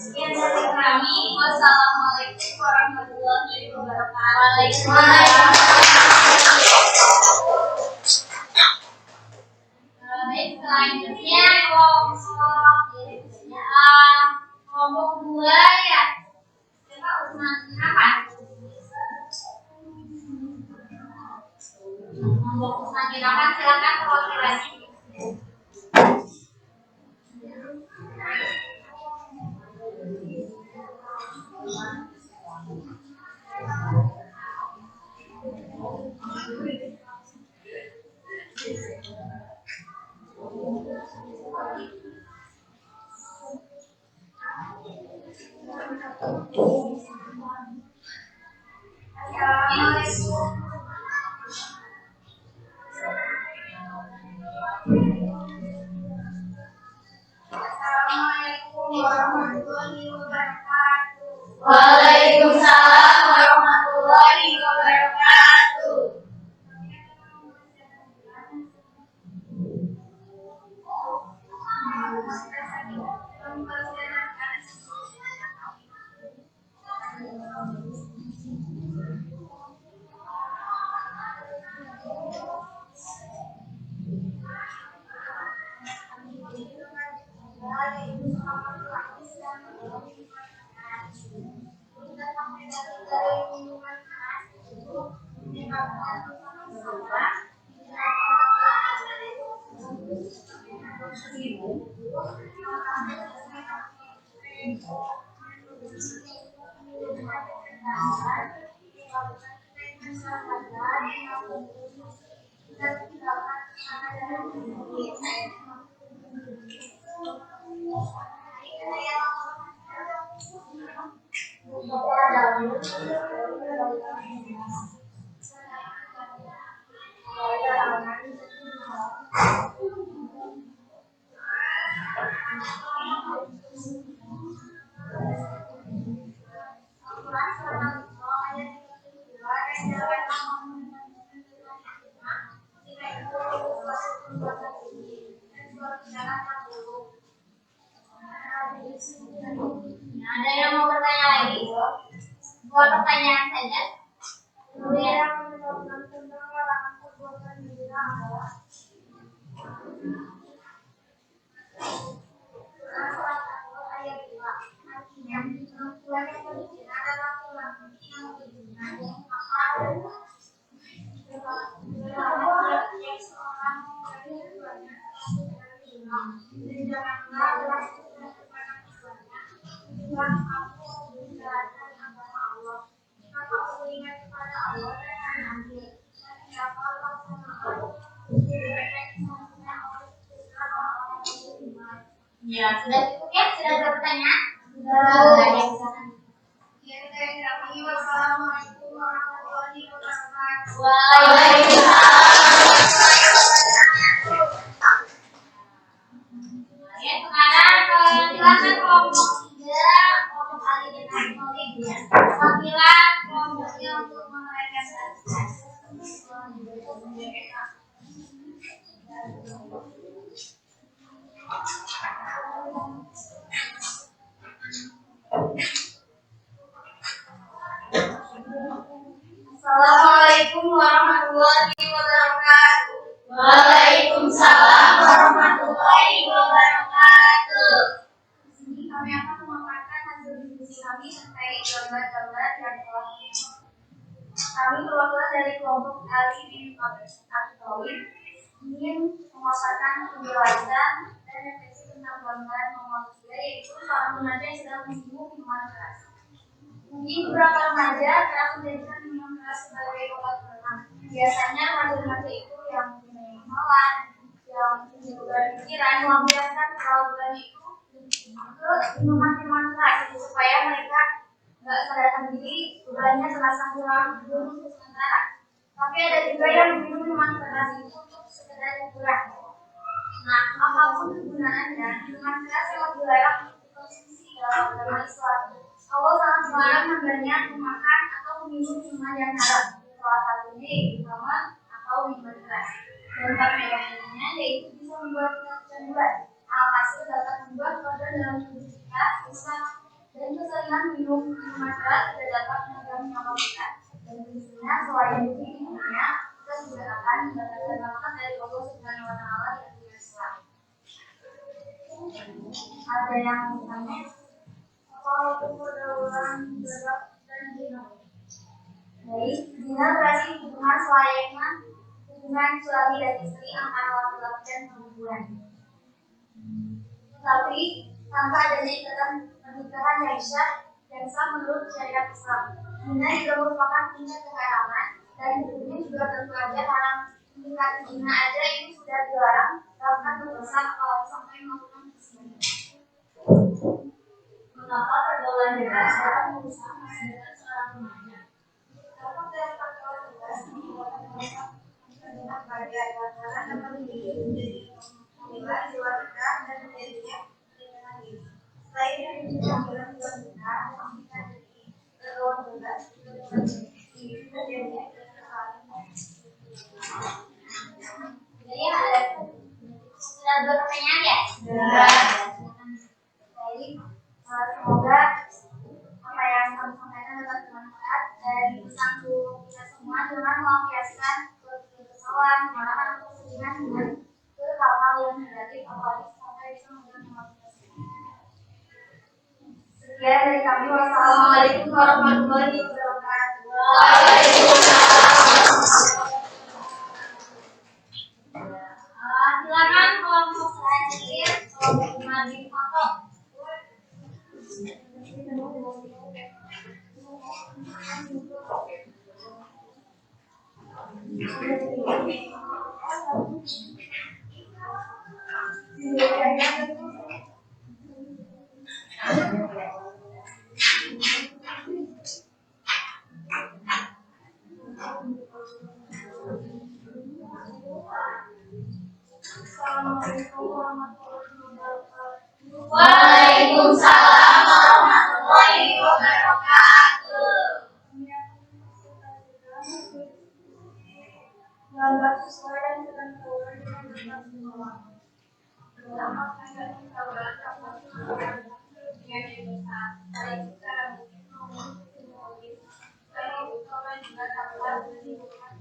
Sekian dari kami. Wassalamualaikum warahmatullahi wabarakatuh. Baik, selanjutnya kelompok 2 ya. Coba Usman apa? Kelompok Usman silakan perwakilannya. Assalamualaikum warahmatullahi wabarakatuh. Waalaikumsalam warahmatullahi wabarakatuh. Ada yang mau bertanya lagi? Buat pertanyaan saja. Yang menyebabkan tentang larangan perbuatan zina adalah surat ayat 2. Artinya perempuan yang berzina adalah laki-laki yang berzina yang makar yang seorang dari keduanya dan janganlah berlakukan kepada keduanya Tuhan aku menjalankan agama Allah. Maka beriman kepada Allah dan hari akhir. Dan siapa laksanakan ya, sudah cukup ya? Sudah bertanya? Wassalamualaikum warahmatullahi wabarakatuh. Ya, sekarang silakan kelompok 3, kelompok Alidin Asmalik ya. Wakilan kelompoknya untuk menaikkan status. Assalamualaikum warahmatullahi wabarakatuh. Waalaikumsalam warahmatullahi wabarakatuh. Di sini kami akan memaparkan hasil diskusi kami terkait gambar-gambar yang telah Kami perwakilan dari kelompok Ali bin Abi Thalib ingin memaparkan penjelasan dan refleksi tentang pelanggaran nomor 3, yaitu para remaja yang sedang minum minuman keras. Mungkin beberapa remaja kerap menjadikan minuman keras sebagai obat penenang. Biasanya remaja-remaja itu yang punya malan, yang punya beban pikiran, melampiaskan keterlaluan itu ke minuman-minuman keras supaya mereka nggak sadarkan diri, bebannya terasa kurang dulu sementara. Tapi ada juga yang minum minuman keras itu untuk sekedar hiburan. Nah, apapun kegunaannya, minuman keras yang dilarang dikonsumsi dalam agama Islam. Allah sangat melarang hambanya memakan atau meminum minuman yang haram. Salah satunya yaitu khamar atau minuman keras. Dampak negatifnya yaitu bisa membuat kita kecanduan. Alhasil dapat membuat korban dalam tubuh kita rusak, dan keseringan minum minuman keras tidak dapat mengganggu nyawa kita. Dan tentunya selain itu minumnya, kita juga akan mendapatkan rahmat dari Allah Subhanahu wa Ta'ala di agama Islam. Ada yang bertanya, apa itu pergaulan gelap dan zina? Baik, zina berarti hubungan selayaknya hubungan suami dan istri antara laki-laki dan perempuan. Tetapi tanpa adanya ikatan pernikahan yang sah menurut syariat Islam. Zina juga merupakan tindak keharaman, dan hukumnya juga tentu aja haram. Tingkat zina aja ini sudah dilarang, bahkan berdosa kalau sampai melakukan zina. Mengapa pergaulan bebas dapat merusak masa depan seorang remaja? Dampak dari pergaulan bebas menyebabkan mereka terlibat pada lantaran dapat menjadi bebas di luar nikah dan menjadinya dengan diri. Selain itu, panggilan luar nikah kita dari pergaulan bebas juga dapat terjadinya dengan jadi ada sudah dua pertanyaan ya? Jadi semoga apa yang kami sampaikan dapat bermanfaat dan bersatu kita semua dengan melampiaskan kesalahan, kemarahan, atau kesedihan dengan ke hal-hal yang negatif, apalagi sampai bisa membuat kita semua. Sekian dari kami. Wassalamualaikum warahmatullahi wabarakatuh. Silakan kelompok selanjutnya, kelompok Madin Foto. Waalaikumsalam warahmatullahi wabarakatuh. Lambat sesuai dan dengan keluar dengan benar semua. Pertama kali kita berangkat yang besar, saya juga juga dapat menimbulkan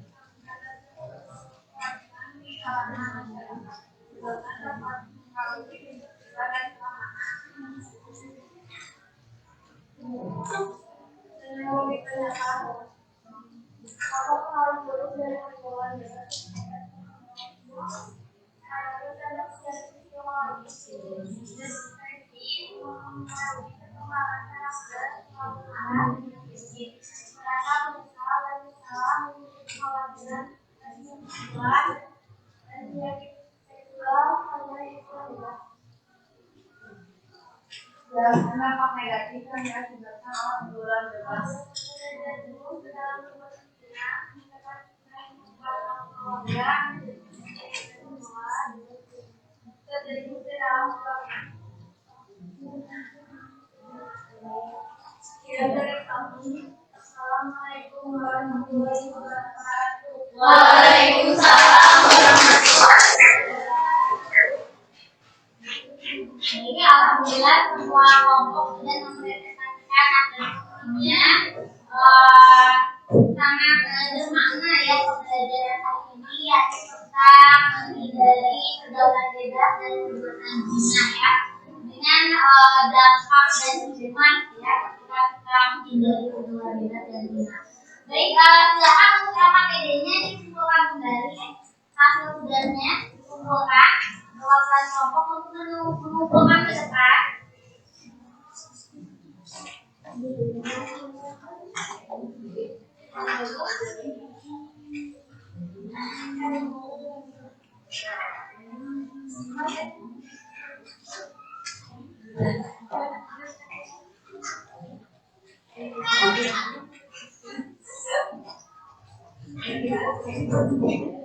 dampak negatif yang diakibatkan oleh pergaulan bebas. Assalamualaikum warahmatullahi wabarakatuh. Waalaikumsalam warahmatullahi wabarakatuh. Jadi alhamdulillah semua kelompok sudah mempresentasikan materi-materinya sangat bermakna ya pembelajaran hari ini, yaitu tentang menghindari pergaulan bebas dan perbuatan zina ya, dengan dampak dan hukuman ya ketika kita menghindari pergaulan bebas dan zina. Baik, silakan untuk LKPD-nya dikumpulkan kembali. Hasil tugasnya dikumpulkan. Perwakilan kelompok untuk mengumpulkan ke depan.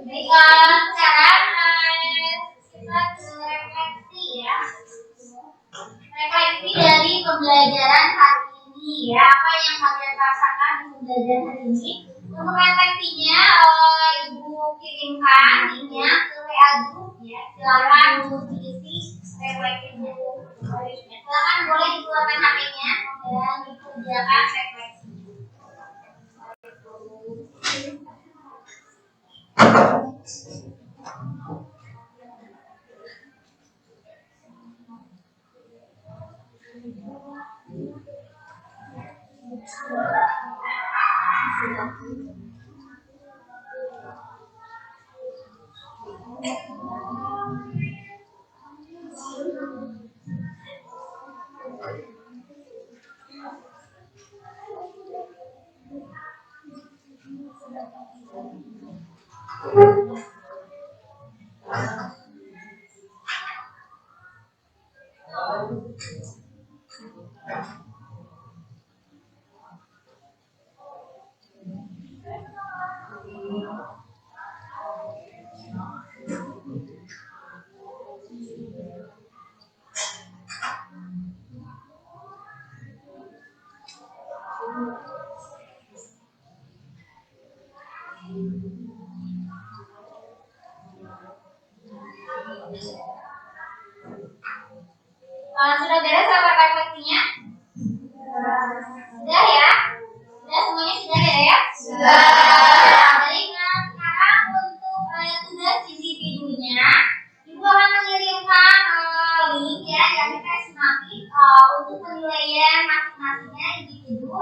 Baik, sekarang kita refleksi ya. Refleksi dari pembelajaran hari ini ya. Apa yang kalian rasakan di pembelajaran hari ini? Untuk refleksinya, Ibu kirimkan linknya ke WA Group ya. Silakan untuk diisi refleksinya. Silakan boleh dikeluarkan HP-nya dan dikerjakan refleksi. Sudah beres apa refleksinya? Sudah ya? Sudah semuanya sudah ya? Sudah. Baik, sekarang untuk tugas individunya, Ibu akan mengirimkan link ya yang sistematik untuk penilaian masing-masingnya individu.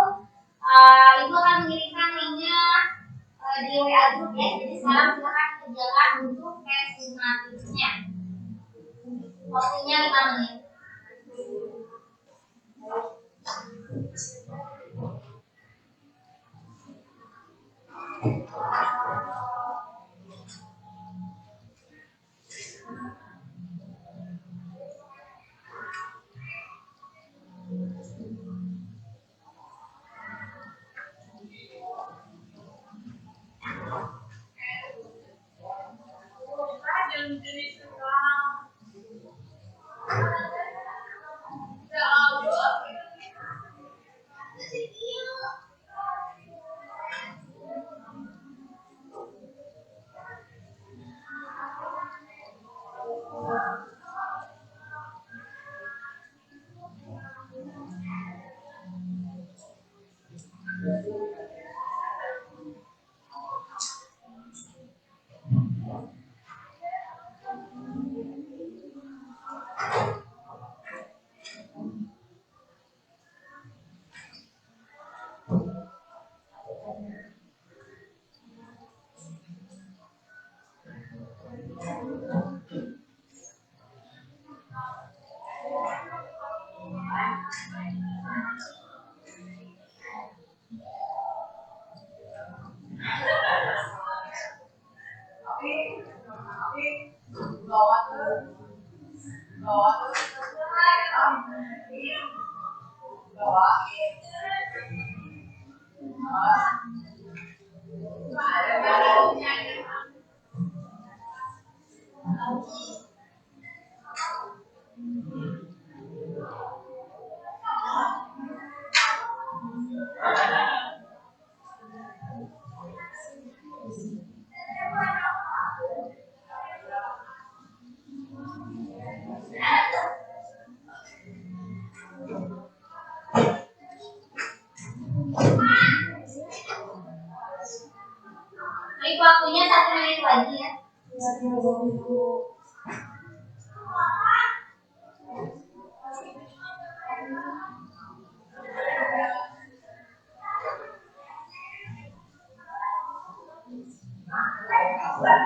Ibu akan mengirimkan linknya di WA Group ya. Jadi sekarang silakan kerjakan untuk tes sistematiknya. Waktunya 5 menit. Baik, waktunya 1 menit lagi ya. Baik,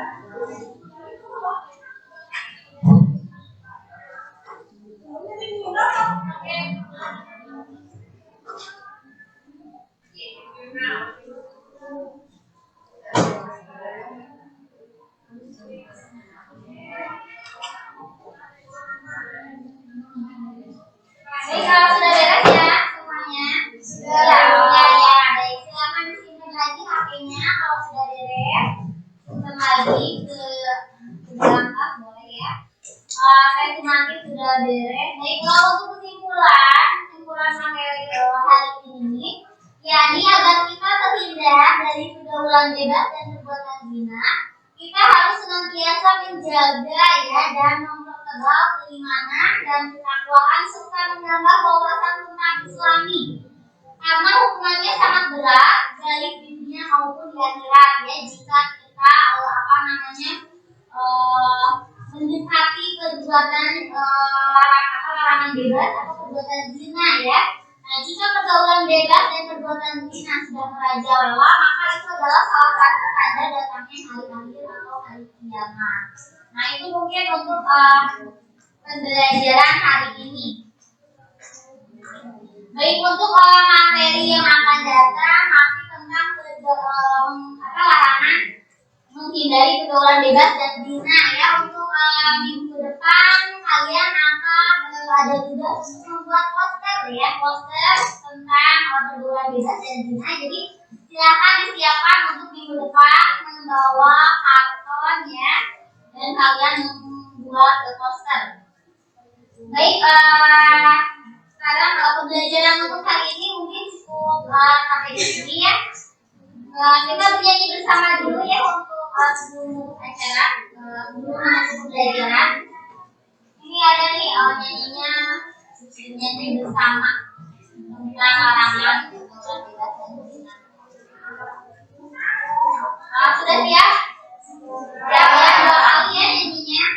kalau sudah beres ya semuanya. Sudah ya. Baik, silakan disimpan lagi HP-nya kalau sudah beres. Simpan lagi ke belakang boleh ya. Saya simpan sudah beres. Baik, kalau untuk kesimpulan materi hari ini, yakni agar kita terhindar dari pergaulan bebas dan perbuatan zina, kita harus senantiasa menjaga ya dan mempertegal keimanan dan ketakwaan serta menambah wawasan tentang Islami. Karena hukumannya sangat berat baik di dunia maupun di akhirat ya jika kita mendekati perbuatan larangan bebas atau perbuatan zina ya. Nah, jika pergaulan bebas dan perbuatan zina sudah merajalela, maka itu adalah salah satu tanda datangnya hari akhir atau hari kiamat. Nah, itu mungkin untuk pembelajaran hari ini. Baik, untuk materi yang akan datang masih tentang larangan menghindari pergaulan bebas dan zina ya. Untuk minggu depan kalian akan ada tugas untuk membuat poster tentang pergaulan bebas dan zina. Jadi silakan disiapkan untuk minggu depan membawa karton ya dan kalian membuat poster. Baik, sekarang pembelajaran untuk hari ini mungkin cukup sampai di sini ya. Kita bernyanyi bersama dulu ya untuk sebelum acara pembelajaran. Ini ada nih nyanyinya nyanyi bersama tentang larangan pergaulan bebas dan zina. Sudah siap? Siap ya, 2 kali ya nyanyinya.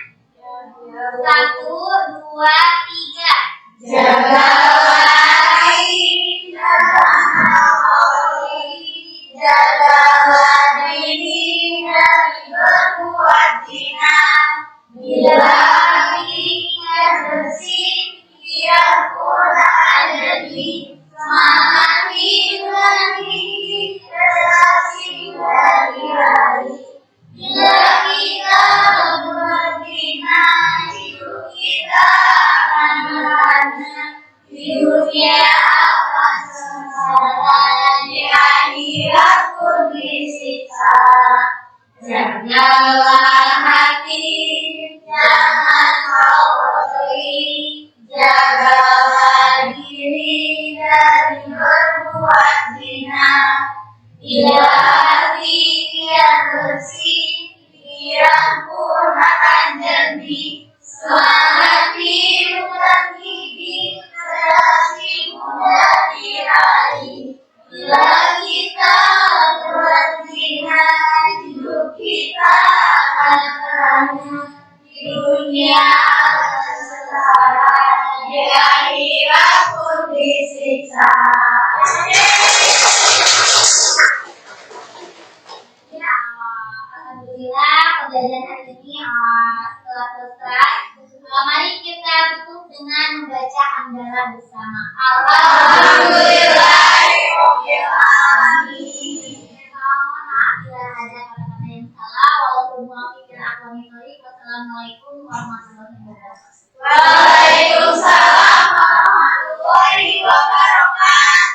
1, 2, 3. Jagalah diri dari berbuat zina. Bila pikiran bersih, biar Quran jadi semangati lagi relasi hari-hari. Bila kita berbuat zina, hidup kita akan merana. Di dunia akan sengsara, di akhirat pun disiksa. Jagalah hati, jangan kau beri. Jagalah diri dari berbuat zina. Bila hati yang bersih, pikiran pun akan jernih. Semangat hidup dan gigih, relasi muda diraih. Bila kita berbuat zina, hidup kita akan merana. Di dunia akan sengsara, di akhirat pun disiksa. Ya, alhamdulillah pembelajaran hari ini telah selesai. Mari kita tutup dengan membaca hamdalah bersama. Alhamdulillahirabbil alamin. Mohon maaf bila ada kata-kata yang salah. Wassalamualaikum warahmatullahi wabarakatuh. Waalaikumsalam warahmatullahi wabarakatuh.